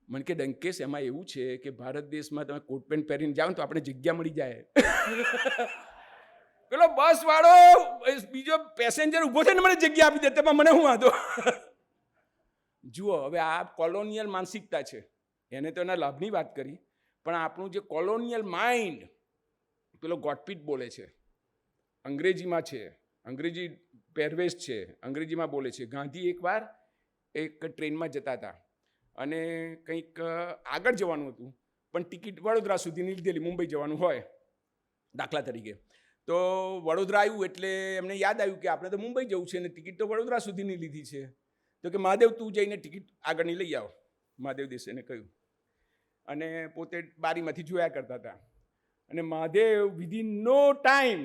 મને કે ડંકેશ એમાં એવું છે કે ભારત દેશમાં તમે કોટ પેન્ટ પહેરીને જાઓ ને તો આપણે જગ્યા મળી જાય. પેલો બસ વાળો બીજો પેસેન્જર ઊભો થઈને મને જગ્યા આપી દે, તેમાં મને શું વાંધો? જુઓ, હવે આ કોલોનિયલ માનસિકતા છે. એને તો એના લાભની વાત કરી, પણ આપણું જે કોલોનિયલ માઇન્ડ પેલો ગોટપીટ બોલે છે, અંગ્રેજીમાં છે, અંગ્રેજી પહેરવેશ છે, અંગ્રેજીમાં બોલે છે. ગાંધી એકવાર એક ટ્રેનમાં જતા હતા અને કંઈક આગળ જવાનું હતું, પણ ટિકિટ વડોદરા સુધીની લીધેલી, મુંબઈ જવાનું હોય દાખલા તરીકે. તો વડોદરા આવ્યું એટલે એમને યાદ આવ્યું કે આપણે તો મુંબઈ જવું છે અને ટિકિટ તો વડોદરા સુધીની લીધી છે. તો કે મહાદેવ તું જઈને ટિકિટ આગળની લઈ આવ, મહાદેવ દેસાઈને કહ્યું. અને પોતે બારીમાંથી જોયા કરતા હતા. અને મહાદેવ વિધિન નો ટાઈમ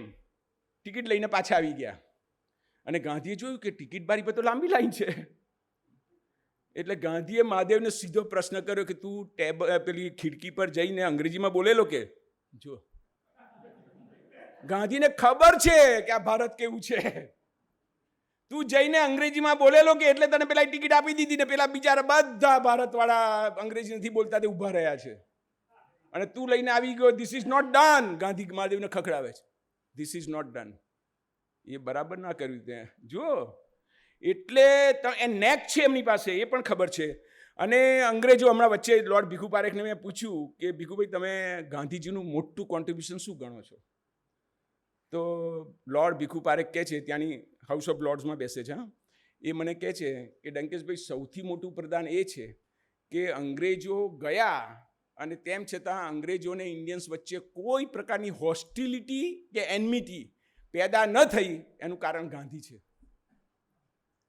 ટિકિટ લઈને પાછા આવી ગયા. અને ગાંધીએ જોયું કે ટિકિટ બારી પર તો લાંબી લાઈન છે. એટલે ગાંધીએ મહાદેવને સીધો પ્રશ્ન કર્યો કે તું પેલી ખિડકી પર જઈને અંગ્રેજીમાં બોલેલો કે? જો, ગાંધીને ખબર છે કે આ ભારત કેવું છે. તું જઈને અંગ્રેજીમાં બોલેલો કે એટલે તને પેલા ટિકિટ આપી દીધી ને પેલા બિચારા બધા ભારતવાળા અંગ્રેજી નથી બોલતા તે ઊભા રહ્યા છે અને તું લઈને આવી ગયો. This is not done. Gandhi મહાદેવને ખખડાવે છે, ધીસ ઇઝ નોટ ડન. એ બરાબર ના કર્યું તે. જો, એટલે એ નેક છે એમની પાસે, એ પણ ખબર છે. અને અંગ્રેજો હમણાં વચ્ચે લોર્ડ ભીખુ પારેખને મેં પૂછ્યું કે ભીખુભાઈ તમે ગાંધીજીનું મોટું કોન્ટ્રીબ્યુશન શું ગણો છો? તો લોર્ડ ભીખુ પારેખ કહે છે, ત્યાંની હાઉસ ઓફ લોર્ડ્સમાં બેસે છે, એ મને કહે છે કે ડંકેશભાઈ સૌથી મોટું પ્રદાન એ છે કે અંગ્રેજો ગયા અને તેમ છતાં અંગ્રેજોને ઇન્ડિયન્સ વચ્ચે કોઈ પ્રકારની હોસ્ટિલિટી કે એનમિટી પેદા ન થઈ, એનું કારણ ગાંધી છે.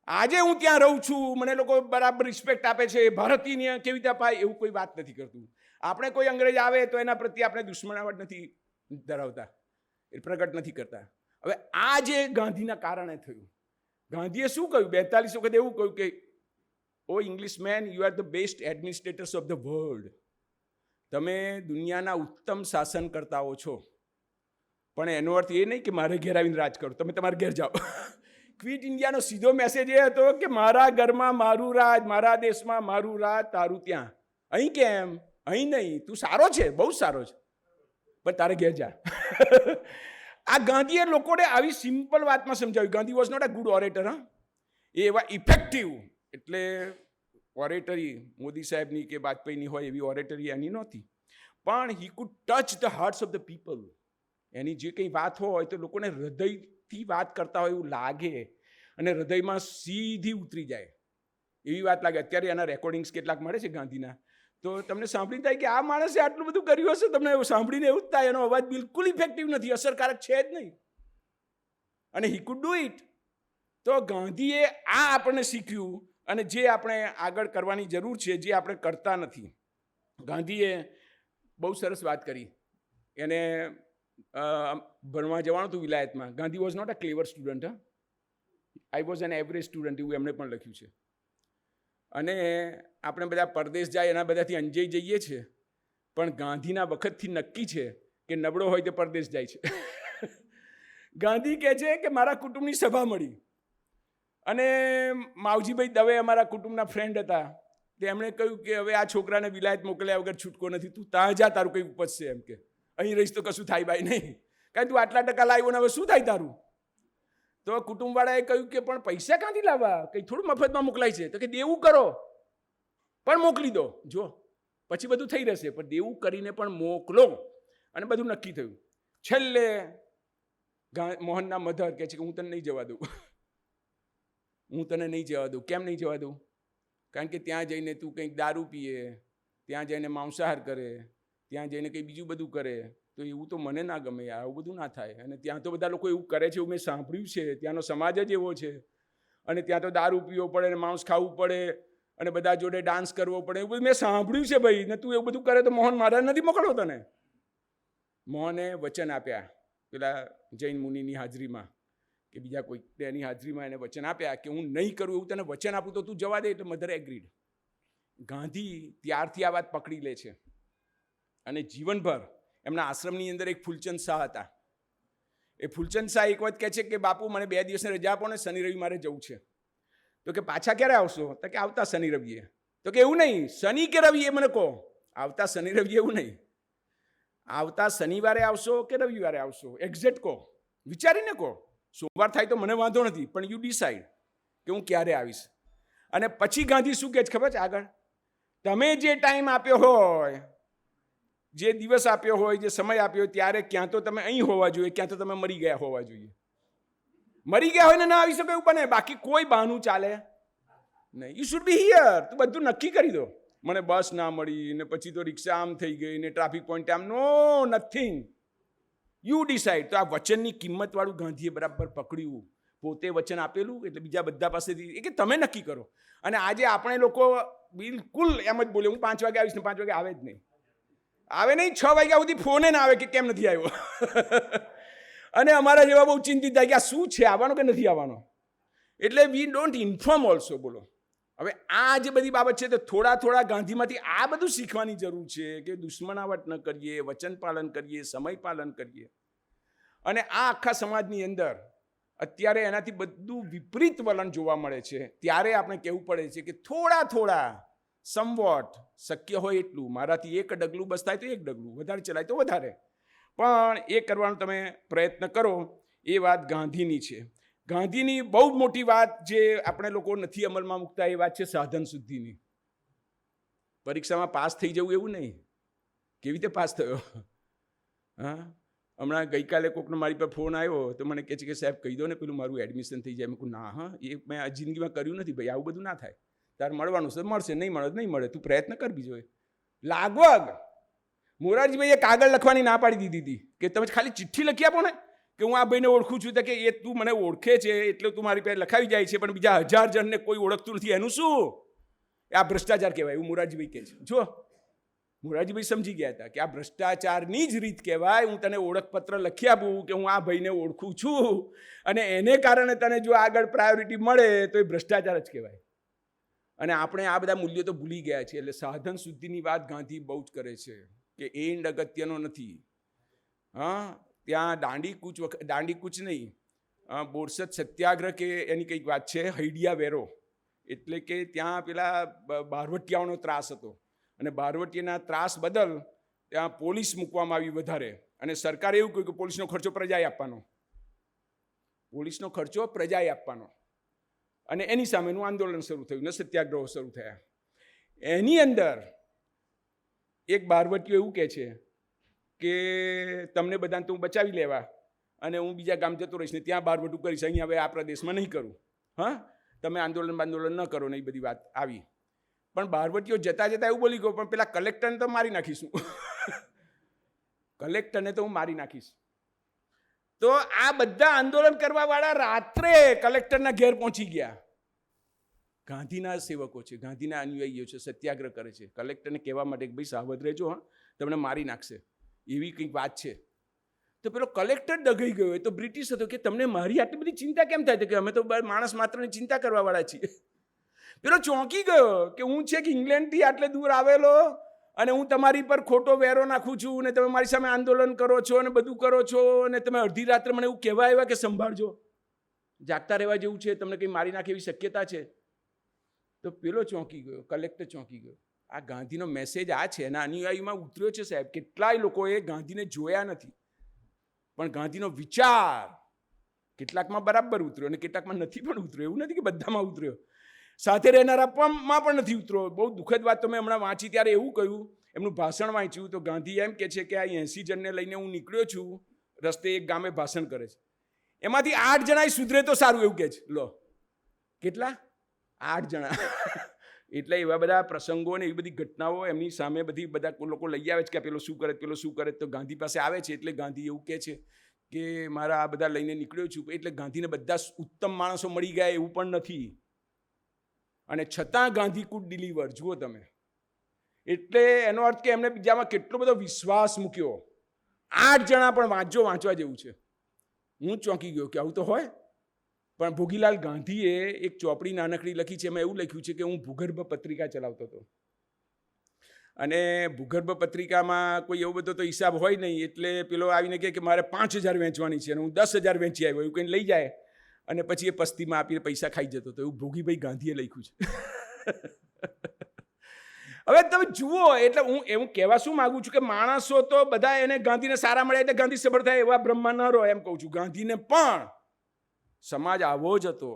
આજે હું ત્યાં રહું છું, મને લોકો બરાબર રિસ્પેક્ટ આપે છે, ભારતીય કેવી રીતે અપાય એવું કોઈ વાત નથી કરતું. આપણે કોઈ અંગ્રેજ આવે તો એના પ્રત્યે આપણે દુશ્મનાવટ નથી ધરાવતા, એ પ્રગટ નથી કરતા. હવે આ જે ગાંધીના કારણે થયું, ગાંધીએ શું કહ્યું 42 વખત એવું કહ્યું કે O Englishman, you are the best administrators of the world. તમે દુનિયાના ઉત્તમ શાસનકર્તાઓ છો, પણ એનો અર્થ એ નહીં કે મારે ઘેર આવીને રાજ કરો, તમે તમારા ઘેર જાઓ. ક્વિટ ઇન્ડિયાનો સીધો મેસેજ એ હતો કે મારા ઘરમાં મારું રાજ, મારા દેશમાં મારું રાજ, તારું ત્યાં. અહીં કેમ? અહીં નહીં, તું સારો છે, બહુ સારો છે, પણ તારે ઘેર જા. આ ગાંધીએ લોકોને આવી સિમ્પલ વાતમાં સમજાવ્યું. Gandhi was not a good orator. એ એવા ઇફેક્ટિવ, એટલે ઓરેટરી મોદી સાહેબની કે વાજપેયીની હોય એવી ઓરેટરી એની નહોતી, પણ he could touch the hearts of the people. એની જે કંઈ વાત હોય તો લોકોને હૃદયથી વાત કરતા હોય એવું લાગે અને હૃદયમાં સીધી ઉતરી જાય એવી વાત લાગે. અત્યારે એના રેકોર્ડિંગ્સ કેટલાક મળે છે ગાંધીના, તો તમને સાંભળીને થાય કે આ માણસે આટલું બધું કર્યું હશે. તમને સાંભળીને એવું જ થાય એનો અવાજ બિલકુલ ઇફેક્ટિવ નથી, અસરકારક છે જ નહીં, અને હી કુડ ડુ ઇટ. તો ગાંધીએ આ આપણને શીખ્યું અને જે આપણે આગળ કરવાની જરૂર છે, જે આપણે કરતા નથી. ગાંધીએ બહુ સરસ વાત કરી. એને ભણવા જવાનું હતું વિલાયતમાં. Gandhi was not a clever student. I was an average student, એવું એમણે પણ લખ્યું છે. અને આપણે બધા પરદેશ જાય એના બધાથી અંજાઈ જઈએ છીએ, પણ ગાંધીના વખતથી નક્કી છે કે નબળો હોય તો પરદેશ જાય છે. ગાંધી કહે છે કે મારા કુટુંબની સભા મળી અને માવજીભાઈ દવે અમારા કુટુંબના ફ્રેન્ડ હતા, તે એમણે કહ્યું કે હવે આ છોકરાને વિલાયત મોકલ્યા વગર છૂટકો નથી, તું ત્યાં જા, તારું કંઈ ઉપજશે. એમ કે અહીં રહીશ તો કશું થાય ભાઈ નહીં, કારણ તું આટલા ટકા લાવ્યો ને હવે શું થાય તારું? તો કુટુંબવાળાએ કહ્યું કે પણ પૈસા ક્યાંથી લાવવા, કંઈ થોડું મફતમાં મોકલાય છે? તો કે દેવું કરો પણ મોકલી દો, જો પછી બધું થઈ રહેશે, પણ દેવું કરીને પણ મોકલો. અને બધું નક્કી થયું. છેલ્લે મોહનના મધર કહે છે કે હું તને નહીં જવા દઉં, હું તને નહીં જવા દઉં. કેમ નહીં જવા દઉં? કારણ કે ત્યાં જઈને તું કંઈક દારૂ પીએ, ત્યાં જઈને માંસાહાર કરે, ત્યાં જઈને કંઈ બીજું બધું કરે, તો એવું તો મને ના ગમે, આવું બધું ના થાય. અને ત્યાં તો બધા લોકો એવું કરે છે, એવું મેં સાંભળ્યું છે, ત્યાંનો સમાજ જ એવો છે. અને ત્યાં તો દારૂ પીવો પડે ને માંસ ખાવું પડે અને બધા જોડે ડાન્સ કરવો પડે, એવું બધું મેં સાંભળ્યું છે ભાઈ. ને તું એવું બધું કરે તો મોહન મારા નથી મોકલવો તને. મોહને વચન આપ્યા પેલા જૈન મુનિની હાજરીમાં કે બીજા કોઈ તેની હાજરીમાં એને વચન આપ્યા કે હું નહીં કરું એવું તને વચન આપું તો તું જવા દે. એટલે મધર એગ્રીડ. ગાંધી ત્યારથી આ વાત પકડી લે છે અને જીવનભર એમના આશ્રમની અંદર એક ફૂલચંદ શાહ હતા. એ ફૂલચંદ શાહ એક વખત કહે છે કે બાપુ મને 2 દિવસની રજા આપો ને શનિ રવિ મારે જવું છે. તો કે પાછા ક્યારે આવશો? તો કે આવતા શનિ રવિએ. તો કે એવું નહીં, શનિ કે રવિ એ મને કહો. આવતા શનિ રવિ એવું નહીં, આવતા શનિવારે આવશો કે રવિવારે આવશો, એક્ઝેક્ટ કહો, વિચારીને કહો. સોમવાર થાય તો મને વાંધો નથી, પણ યુ ડિસાઇડ કે હું ક્યારે આવીશ. અને પછી ગાંધી શું કહે છે ખબર છે આગળ? તમે જે ટાઈમ આપ્યો હોય, જે દિવસ આપ્યો હોય, જે સમય આપ્યો હોય, ત્યારે ક્યાં તો તમે અહીં હોવા જોઈએ, ક્યાં તો તમે મરી ગયા હોવા જોઈએ. મરી ગયા હોય ને ના આવી શકો એવું બને, બાકી કોઈ બહાનું ચાલે નહીં. You should be here. તું બધું નક્કી કરી દો. મને બસ ના મળી ને પછી તો રિક્ષા આમ થઈ ગઈ ને ટ્રાફિક પોઈન્ટ આમ, નો નથિંગ. You decide. તો આ વચનની કિંમતવાળું ગાંધીએ બરાબર પકડ્યું. પોતે વચન આપેલું એટલે બીજા બધા પાસેથી એ કે તમે નક્કી કરો. અને આજે આપણે લોકો બિલકુલ એમ જ બોલે, હું 5 વાગે આવીશ ને 5 વાગે આવે જ નહીં. આવે નહીં, 6 વાગ્યા સુધી ફોને ના આવે કે કેમ નથી આવ્યો. અને અમારા જેવા બહુ ચિંતિત થાય કે આ શું છે, આવવાનો કે નથી આવવાનો. એટલે વી ડોન્ટ ઇન્ફોર્મ ઓલ્સો. બોલો, હવે આ જે બધી બાબત છે તો થોડા ગાંધીમાંથી આ બધું શીખવાની જરૂર છે કે દુશ્મનાવટ ન કરીએ, વચન પાલન કરીએ, સમય પાલન કરીએ. અને આ આખા સમાજની અંદર અત્યારે એનાથી બધું વિપરીત વલણ જોવા મળે છે. ત્યારે આપણે કહેવું પડે છે કે થોડા સમવોટ શક્ય હોય એટલું, મારાથી 1 ડગલું બસ થાય તો 1 ડગલું, વધારે ચલાય તો વધારે, પણ એ કરવાનો તમે પ્રયત્ન કરો. એ વાત ગાંધીની છે. ગાંધીની બહુ મોટી વાત જે આપણે લોકો નથી અમલમાં મૂકતા એ વાત છે સાધન શુદ્ધિની. પરીક્ષામાં પાસ થઈ જવું એવું નહીં. કેવી રીતે પાસ થયો? હા, હમણાં ગઈકાલે કોકનો મારી પર ફોન આવ્યો તો મને કહે છે કે સાહેબ કહી દો ને પેલું મારું એડમિશન થઈ જાય. મેં કહ્યું ના, હા એ મેં આ જિંદગીમાં કર્યું નથી ભાઈ, આવું બધું ના થાય. તારે મળવાનું છે મળશે, નહીં મળે નહીં મળે, તું પ્રયત્ન કર. બીજો લાગવગ મોરારજીભાઈએ કાગળ લખવાની ના પાડી દીધી હતી કે તમે ખાલી ચિઠ્ઠી લખી આપો ને કે હું આ ભાઈને ઓળખું છું. તો કે એ તું મને ઓળખે છે એટલે તું મારી પાસે લખાવી જાય છે, પણ બીજા 1000 જણને કોઈ ઓળખતું નથી, એનું શું? આ ભ્રષ્ટાચાર કહેવાય એવું મોરારજીભાઈ કહે છે. જો મોરારજીભાઈ સમજી ગયા હતા કે આ ભ્રષ્ટાચારની જ રીત કહેવાય. હું તને ઓળખપત્ર લખી આપું કે હું આ ભાઈને ઓળખું છું અને એને કારણે તને જો આગળ પ્રાયોરિટી મળે તો એ ભ્રષ્ટાચાર જ કહેવાય. અને આપણે આ બધા મૂલ્યો તો ભૂલી ગયા છીએ. એટલે સાધન શુદ્ધિની વાત ગાંધી બહુ જ કરે છે કે એન્ડ અગત્યનો નથી. હા, ત્યાં દાંડી કૂચ નહીં, બોરસદ સત્યાગ્રહ કે એની કંઈક વાત છે, હૈડિયા વેરો, એટલે કે ત્યાં પેલા બારવટિયાઓનો ત્રાસ હતો અને બારવટીયાના ત્રાસ બદલ ત્યાં પોલીસ મૂકવામાં આવી વધારે. અને સરકારે એવું કહ્યું કે પોલીસનો ખર્ચો પ્રજાએ આપવાનો, પોલીસનો ખર્ચો પ્રજાએ આપવાનો. અને એની સામેનું આંદોલન શરૂ થયું ને સત્યાગ્રહો શરૂ થયા. એની અંદર એક બારવટીયો એવું કહે છે કે તમને બધાને તો હું બચાવી લેવા અને હું બીજા ગામ જતો રહીશ ને ત્યાં બારવટું કરીશ, અહીં હવે આ પ્રદેશમાં નહીં કરું. હા, તમે આંદોલન ન કરો ને એ બધી વાત આવી. પણ બારવટીઓ જતા એવું બોલી ગયો, પણ પેલા કલેક્ટરને તો મારી નાખીશું. કલેક્ટરને તો હું મારી નાખીશ. તો આ બધા આંદોલન કરવા વાળા રાત્રે કલેક્ટરના ઘેર પહોંચી ગયા. ગાંધીના સેવકો છે, ગાંધીના અનુયાયીઓ છે, સત્યાગ્રહ કરે છે. કલેક્ટરને કહેવા માટે કે ભાઈ સાવધ રહેજો, હા તમને મારી નાખશે, એવી કંઈક વાત છે. તો પેલો કલેક્ટર ડઘાઈ ગયો. એ તો બ્રિટિશ હતો કે તમને મારી આટલી બધી ચિંતા કેમ થાય? કે અમે તો માણસ માત્રની ચિંતા કરવા વાળા છીએ. પેલો ચોંકી ગયો કે હું છે કે ઇંગ્લેન્ડથી આટલે દૂર આવેલો અને હું તમારી પર ખોટો વેરો નાખું છું અને તમે મારી સામે આંદોલન કરો છો અને બધું કરો છો અને તમે અડધી રાત્રે મને એવું કહેવા આવ્યા કે સંભાળજો, જાગતા રહેવા જેવું છે, તમને કંઈ મારી નાખે એવી શક્યતા છે. તો પેલો ચોંકી ગયો, કલેક્ટર ચોંકી ગયો. આ ગાંધીનો મેસેજ આ છે, એના અનુયાયીમાં ઉતર્યો છે સાહેબ. કેટલાય લોકોએ ગાંધીને જોયા નથી, પણ ગાંધીનો વિચાર કેટલાકમાં બરાબર ઉતર્યો અને કેટલાકમાં નથી પણ ઉતર્યો. એવું નથી કે બધામાં ઉતર્યો, સાથે રહેનારામાં પણ નથી ઉતર્યો. બહુ દુઃખદ વાત. તો મેં હમણાં વાંચી ત્યારે એવું કહ્યું, એમનું ભાષણ વાંચ્યું તો ગાંધી એમ કહે છે કે આ 80 જણને લઈને હું નીકળ્યો છું, રસ્તે એક ગામે ભાષણ કરે છે, એમાંથી 8 જણાએ સુધરે તો સારું એવું કહે છે. લો, કેટલા? 8 જણા. એટલે એવા બધા પ્રસંગો ને એવી બધી ઘટનાઓ એમની સામે બધા લોકો લઈ આવે છે કે પેલો શું કરે, પેલો શું કરે. તો ગાંધી પાસે આવે છે એટલે ગાંધી એવું કહે છે કે મારા આ બધા લઈને નીકળ્યો છું. એટલે ગાંધીને બધા ઉત્તમ માણસો મળી ગયા એવું પણ નથી, અને છતાં ગાંધી કુડ ડિલિવર. જુઓ તમે, એટલે એનો અર્થ કે એમને બીજામાં કેટલો બધો વિશ્વાસ મૂક્યો. 8 જણા પણ વાંચવા જેવું છે. હું ચોંકી ગયો કે આવું તો હોય. પણ ભોગીલાલ ગાંધીએ એક ચોપડી નાનકડી લખી છે, એમાં એવું લખ્યું છે કે હું ભૂગર્ભ પત્રિકા ચલાવતો હતો. અને ભૂગર્ભ પત્રિકામાં કોઈ એવો બધો તો હિસાબ હોય નહીં, એટલે પેલો આવીને કહે કે મારે 5,000 વેચવાની છે અને હું 10,000 વેચી આવ્યો એવું કંઈ લઈ જાય અને પછી એ પસ્તીમાં આપીને પૈસા ખાઈ જતો. તો એવું ભોગીભાઈ ગાંધીએ લખ્યું છે. હવે તમે જુઓ, એટલે હું એવું કહેવા શું માગું છું કે માણસો તો બધા એને ગાંધીને સારા મળ્યા એટલે ગાંધી સફળ થાય એવા બ્રહ્મા ન રહો એમ કહું છું. ગાંધીને પણ સમાજ આવો જ હતો,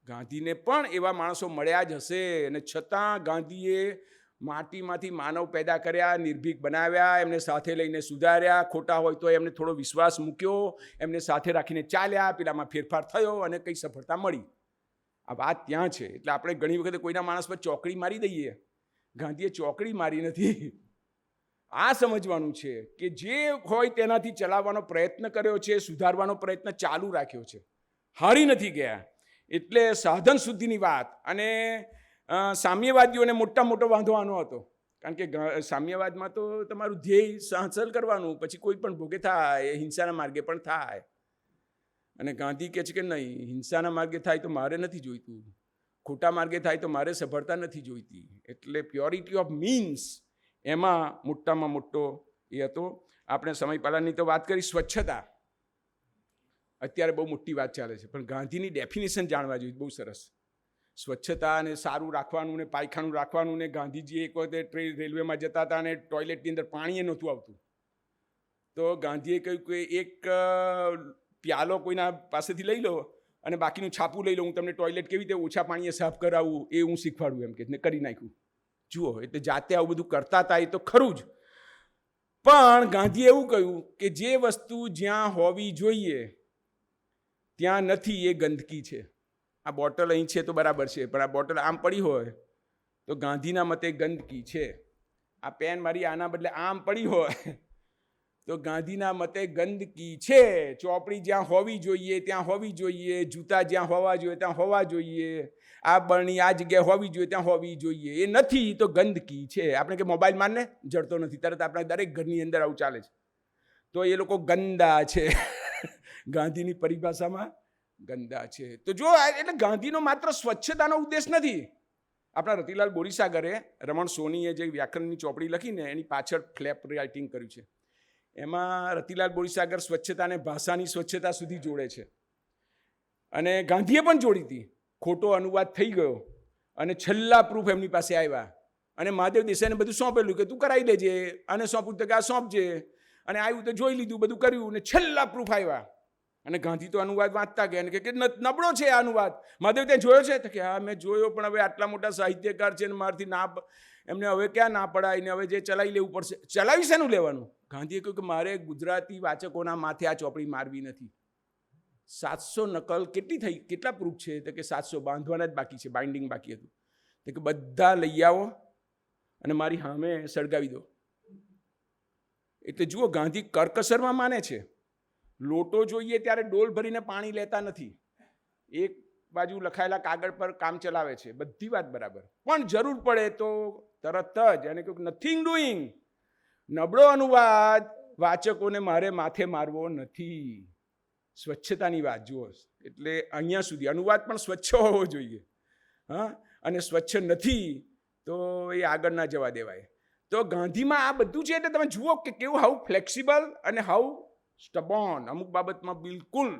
ગાંધીને પણ એવા માણસો મળ્યા જ હશે, અને છતાં ગાંધીએ માટીમાંથી માનવ પેદા કર્યા, નિર્ભીક બનાવ્યા, એમને સાથે લઈને સુધાર્યા, ખોટા હોય તો એમને થોડો વિશ્વાસ મૂક્યો, એમને સાથે રાખીને ચાલ્યા, પેલામાં ફેરફાર થયો અને કંઈ સફળતા મળી. આ વાત ત્યાં છે. એટલે આપણે ઘણી વખતે કોઈના માણસ પર ચોકડી મારી દઈએ, ગાંધીએ ચોકડી મારી નથી. આ સમજવાનું છે કે જે હોય તેનાથી ચલાવવાનો પ્રયત્ન કર્યો છે, સુધારવાનો પ્રયત્ન ચાલુ રાખ્યો છે, હારી નથી ગયા. એટલે સાધન શુદ્ધિની વાત. અને સામ્યવાદીઓને મોટો વાંધો આનો હતો, કારણ કે સામ્યવાદમાં તો તમારું ધ્યેય હાંસલ કરવાનું, પછી કોઈ પણ ભોગે થાય, હિંસાના માર્ગે પણ થાય. અને ગાંધી કહે છે કે નહીં, હિંસાના માર્ગે થાય તો મારે નથી જોઈતું, ખોટા માર્ગે થાય તો મારે સફળતા નથી જોઈતી. એટલે પ્યોરિટી ઓફ મીન્સ એમાં મોટામાં મોટો એ હતો. આપણે સમય પહેલાંની તો વાત કરી, સ્વચ્છતા અત્યારે બહુ મોટી વાત ચાલે છે, પણ ગાંધીની ડેફિનેશન જાણવા જોઈએ, બહુ સરસ. સ્વચ્છતા અને સારું રાખવાનું ને પાયખાનું રાખવાનું. ને ગાંધીજી એક વખતે રેલવેમાં જતા હતા અને ટોયલેટની અંદર પાણી નહોતું આવતું, તો ગાંધીએ કહ્યું કે એક પ્યાલો કોઈના પાસેથી લઈ લો અને બાકીનું છાપું લઈ લો, હું તમને ટોયલેટ કેવી રીતે ઓછા પાણીએ સાફ કરાવવું એ હું શીખવાડું એમ કે ને કરી નાખ્યું. જુઓ, એટલે જાતે આવું બધું કરતા હતા એ તો ખરું જ, પણ ગાંધીએ એવું કહ્યું કે જે વસ્તુ જ્યાં હોવી જોઈએ ત્યાં નથી એ ગંદકી છે. આ બોટલ અહીં છે તો બરાબર છે, પણ આ બોટલ આમ પડી હોય તો ગાંધીના મતે ગંદકી છે. આ પેન મારી આના બદલે આમ પડી હોય તો ગાંધીના મતે ગંદકી છે. ચોપડી જ્યાં હોવી જોઈએ ત્યાં હોવી જોઈએ, જૂતા જ્યાં હોવા જોઈએ ત્યાં હોવા જોઈએ, આ બરણી આ જગ્યાએ હોવી જોઈએ ત્યાં હોવી જોઈએ, એ નથી તો ગંદકી છે. આપણે કે મોબાઈલ મારને જડતો નથી, તરત આપણા દરેક ઘરની અંદર આવું ચાલે છે, તો એ લોકો ગંદા છે. ગાંધીની પરિભાષામાં ગંદા છે. તો જો એટલે ગાંધીનો માત્ર સ્વચ્છતાનો ઉદ્દેશ નથી. આપણા રતિલાલ બોરીસાગરે, રમણ સોનીએ જે વ્યાકરણની ચોપડી લખીને એની પાછળ ફ્લેપ રાઇટિંગ કર્યું છે, એમાં રતિલાલ બોરીસાગર સ્વચ્છતાને ભાષાની સ્વચ્છતા સુધી જોડે છે. અને ગાંધીએ પણ જોડી હતી. ખોટો અનુવાદ થઈ ગયો અને છેલ્લા પ્રૂફ એમની પાસે આવ્યા અને મહાદેવ દેસાઈને બધું સોંપેલું કે તું કરાવી લેજે, અને સોંપું તો કે આ સોંપજે, અને આવ્યું તો જોઈ લીધું, બધું કર્યું, અને છેલ્લા પ્રૂફ આવ્યા. અને ગાંધી તો અનુવાદ વાંચતા ગયા અને કે નબળો છે આ અનુવાદ. મહાદેવ ત્યાં જોયો છે? તો કે હા મેં જોયો, પણ હવે આટલા મોટા સાહિત્યકાર છે ને મારાથી ના, એમને હવે ક્યાં ના પડાય ને હવે જે ચલાવી લેવું પડશે. ચલાવી શેનું લેવાનું? ગાંધીએ કહ્યું કે મારે ગુજરાતી વાચકોના માથે આ ચોપડી મારવી નથી. 700 નકલ કેટલી થઈ, કેટલા પ્રૂફ છે? તો કે 700 બાંધવાના જ બાકી છે, બાઇન્ડિંગ બાકી હતું. તો કે બધા લઈ આવો અને મારી સામે સળગાવી દો. એટલે જુઓ, ગાંધી કરકસરમાં માને છે. લોટો જોઈએ ત્યારે ડોલ ભરીને પાણી લેતા નથી, એક બાજુ લખાયેલા કાગળ પર કામ ચલાવે છે. બધી વાત બરાબર, પણ જરૂર પડે તો તરત જ એને કહ્યું નથિંગ ડુઈંગ. નબળો અનુવાદ વાચકોને મારે માથે મારવો નથી. સ્વચ્છતાની વાત જુઓ. એટલે અહીંયા સુધી અનુવાદ પણ સ્વચ્છ હોવો જોઈએ. હા, અને સ્વચ્છ નથી તો એ આગળ ના જવા દેવાય. તો ગાંધીમાં આ બધું છે. એટલે તમે જુઓ કે કેવું હાઉ ફ્લેક્સિબલ અને હાઉ સ્ટબોર્ન. અમુક બાબતમાં બિલકુલ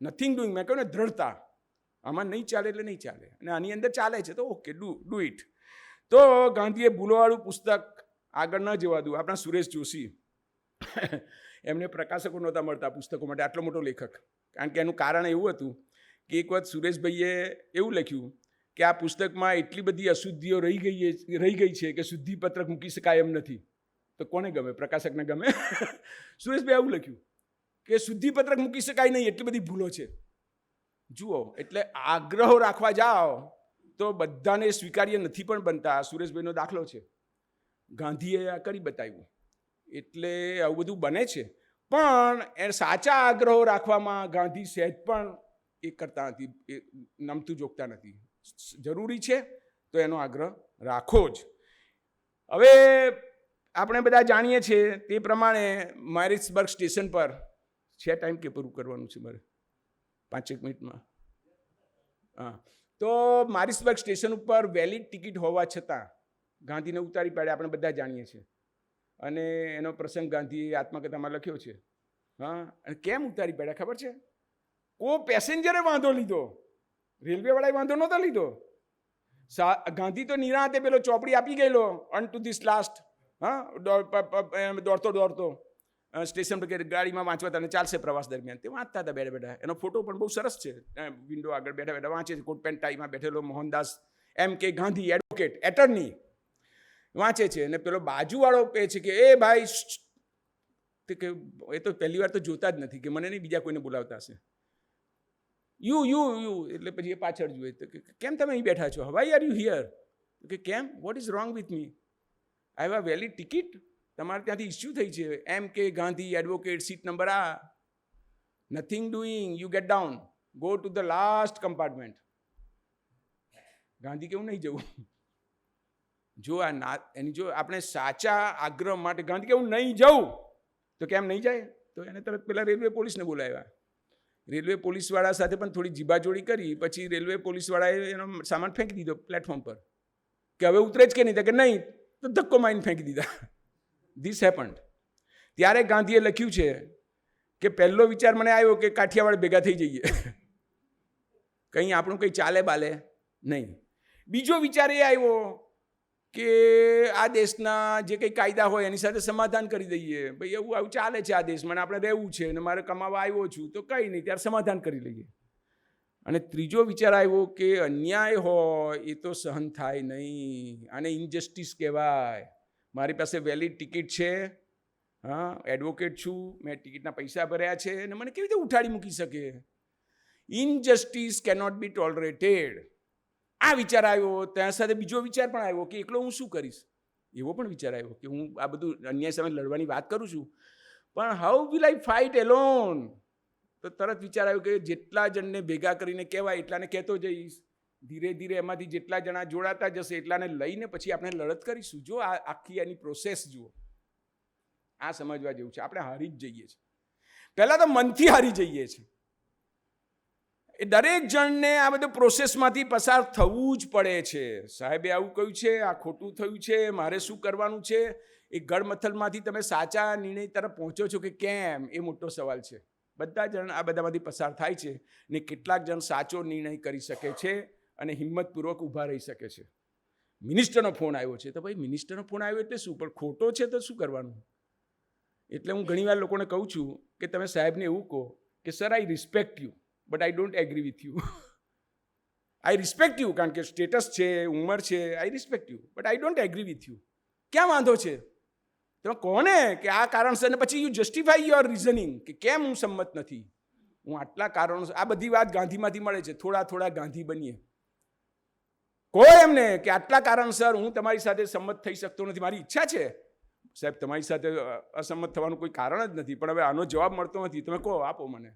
નથિંગ ડુઈંગ. મેં કહ્યું ને, દ્રઢતા. આમાં નહીં ચાલે એટલે નહીં ચાલે, અને આની અંદર ચાલે છે તો ઓકે, ડુ ઇટ. તો ગાંધીએ ભૂલોવાળું પુસ્તક આગળ ન જવા દઉં. આપણા સુરેશ જોશી, એમને પ્રકાશકો નહોતા મળતા પુસ્તકો માટે, આટલો મોટો લેખક. કારણ કે એનું કારણ એવું હતું કે એક વખત સુરેશભાઈએ એવું લખ્યું કે આ પુસ્તકમાં એટલી બધી અશુદ્ધિઓ રહી ગઈ છે કે શુદ્ધિપત્રક મૂકી શકાય એમ નથી. તો કોને ગમે? પ્રકાશકને ગમે. સુરેશભાઈ એવું લખ્યું કે શુદ્ધિપત્રક મૂકી શકાય નહીં, એટલી બધી ભૂલો છે. જુઓ, એટલે આગ્રહો રાખવા જાઓ તો બધાને સ્વીકાર્ય નથી પણ બનતા. સુરેશભાઈનો દાખલો છે, ગાંધીએ આ કરી બતાવ્યું. એટલે આવું બધું બને છે, પણ એ સાચા આગ્રહો રાખવામાં ગાંધી સહેજ પણ એ કરતા નથી, એ નમતું જોગતા નથી. જરૂરી છે તો એનો આગ્રહ રાખો જ. હવે આપણે બધા જાણીએ છીએ તે પ્રમાણે મેરિટ્સબર્ગ સ્ટેશન પર છે, ટાઈમ કે પૂરું કરવાનું છે મારે 5 મિનિટમાં. હા, તો મેરિટ્સબર્ગ સ્ટેશન ઉપર વેલિડ ટિકિટ હોવા છતાં ગાંધીને ઉતારી પાડે આપણે બધા જાણીએ છીએ, અને એનો પ્રસંગ ગાંધીએ આત્મકથામાં લખ્યો છે. હા, અને કેમ ઉતારી પાડ્યા ખબર છે? કોઈ પેસેન્જરે વાંધો લીધો, રેલવેવાળાએ વાંધો નહોતો લીધો. ગાંધી તો નિરાંતે પેલો ચોપડી આપી ગયેલો, અન ટુ ધીસ લાસ્ટ. હા, દોડતો સ્ટેશન પર ગાડીમાં વાંચવા તને ચાલશે પ્રવાસ દરમિયાન. તે વાંચતા હતા બેઠા બેઠા. એનો ફોટો પણ બહુ સરસ છે. વિન્ડો આગળ બેઠા બેઠા વાંચે છે, કોટ પેન્ટ ટાઈમાં બેઠેલો Mohandas M.K. Gandhi, advocate, attorney, વાંચે છે. અને પેલો બાજુવાળો કહે છે કે એ ભાઈ, કે એ તો પહેલી વાર તો જોતા જ નથી, કે મને નહીં બીજા કોઈને બોલાવતા હશે. યુ એટલે પછી એ પાછળ જુએ તો કે કેમ તમે અહીં બેઠા છો? Why are you here? કે કેમ, what is wrong with me? I have a valid ticket. તમારે ત્યાંથી ઇસ્યુ થઈ છે, M.K. Gandhi, advocate, seat number આ. Nothing doing, you get down, go to the last compartment. Gandhi કેવું નહીં જવું? જો એની જો આપણે સાચા આગ્રહ માટે ગાંધી કેવું નહીં જવું, તો કેમ નહીં જાય? તો એને તરત પેલા રેલવે પોલીસને બોલાવ્યા. રેલવે પોલીસવાળા સાથે પણ થોડી જીબાજોડી કરી. પછી રેલવે પોલીસવાળાએ એનો સામાન ફેંકી દીધો પ્લેટફોર્મ પર, કે હવે ઉતરે જ કે નહીં? કે નહીં. તો ધક્કો મારીને ફેંકી દીધા. This happened. ત્યારે ગાંધીએ લખ્યું છે કે પહેલો વિચાર મને આવ્યો કે કાઠિયાવાડ ભેગા થઈ જઈએ, કંઈ આપણું કંઈ ચાલે બાલે નહીં. બીજો વિચાર એ આવ્યો કે આ દેશના જે કંઈ કાયદા હોય એની સાથે સમાધાન કરી દઈએ. ભાઈ એવું આવું ચાલે છે આ દેશમાં, આપણે રહેવું છે અને મારે કમાવા આવ્યો છું, તો કંઈ નહીં, ત્યારે સમાધાન કરી લઈએ. અને ત્રીજો વિચાર આવ્યો કે અન્યાય હોય એ તો સહન થાય નહીં, આને ઇનજસ્ટિસ કહેવાય. મારી પાસે વેલિડ ટિકિટ છે, હા, એડવોકેટ છું, મેં ટિકિટના પૈસા ભર્યા છે, અને મને કેવી રીતે ઉઠાડી મૂકી શકે? ઇનજસ્ટિસ કેનોટ બી ટોલરેટેડ. આ વિચાર આવ્યો. ત્યાં સાથે બીજો વિચાર પણ આવ્યો કે એકલો હું શું કરીશ? એવો પણ વિચાર આવ્યો કે હું આ બધું અન્યાય સામે લડવાની વાત કરું છું, પણ how will I fight alone? તો તરત વિચાર આવ્યો કે જેટલા જણને ભેગા કરીને કહેવાય એટલાને કહેતો જઈશ. ધીરે ધીરે એમાંથી જેટલા જણા જોડાતા જશે એટલાને લઈને પછી આપણે લડત કરીશું. જો આ આખી એની પ્રોસેસ જુઓ, આ સમજવા જેવું છે. આપણે હારી જ જઈએ છીએ, પહેલાં તો મનથી હારી જઈએ છીએ. એ દરેક જણને આ બધું પ્રોસેસમાંથી પસાર થવું જ પડે છે. સાહેબે આવું કહ્યું છે, આ ખોટું થયું છે, મારે શું કરવાનું છે? એ ગળમથલમાંથી તમે સાચા નિર્ણય તરફ પહોંચો છો કે કેમ, એ મોટો સવાલ છે. બધા જણ આ બધામાંથી પસાર થાય છે, ને કેટલાક જણ સાચો નિર્ણય કરી શકે છે અને હિંમતપૂર્વક ઊભા રહી શકે છે. મિનિસ્ટરનો ફોન આવ્યો છે, તો ભાઈ મિનિસ્ટરનો ફોન આવ્યો એટલે શું? પણ ખોટો છે તો શું કરવાનું? એટલે હું ઘણીવાર લોકોને કહું છું કે તમે સાહેબને એવું કહો કે sir, I respect you, but I don't agree with you. I respect you, કારણ કે સ્ટેટસ છે, ઉંમર છે, આઈ respect you, but I don't agree with you. ક્યાં વાંધો છે? તમે કહો ને કે આ કારણસર, ને પછી યુ જસ્ટિફાઈ યોર રિઝનિંગ કે કેમ હું સંમત નથી. હું આટલા કારણો, આ બધી વાત ગાંધીમાંથી મળે છે. થોડા થોડા ગાંધી બનીએ. કહો એમને કે આટલા કારણસર હું તમારી સાથે સંમત થઈ શકતો નથી, મારી ઈચ્છા છે સાહેબ, તમારી સાથે અસંમત થવાનું કોઈ કારણ જ નથી, પણ હવે આનો જવાબ મળતો નથી. તમે કહો, આપો મને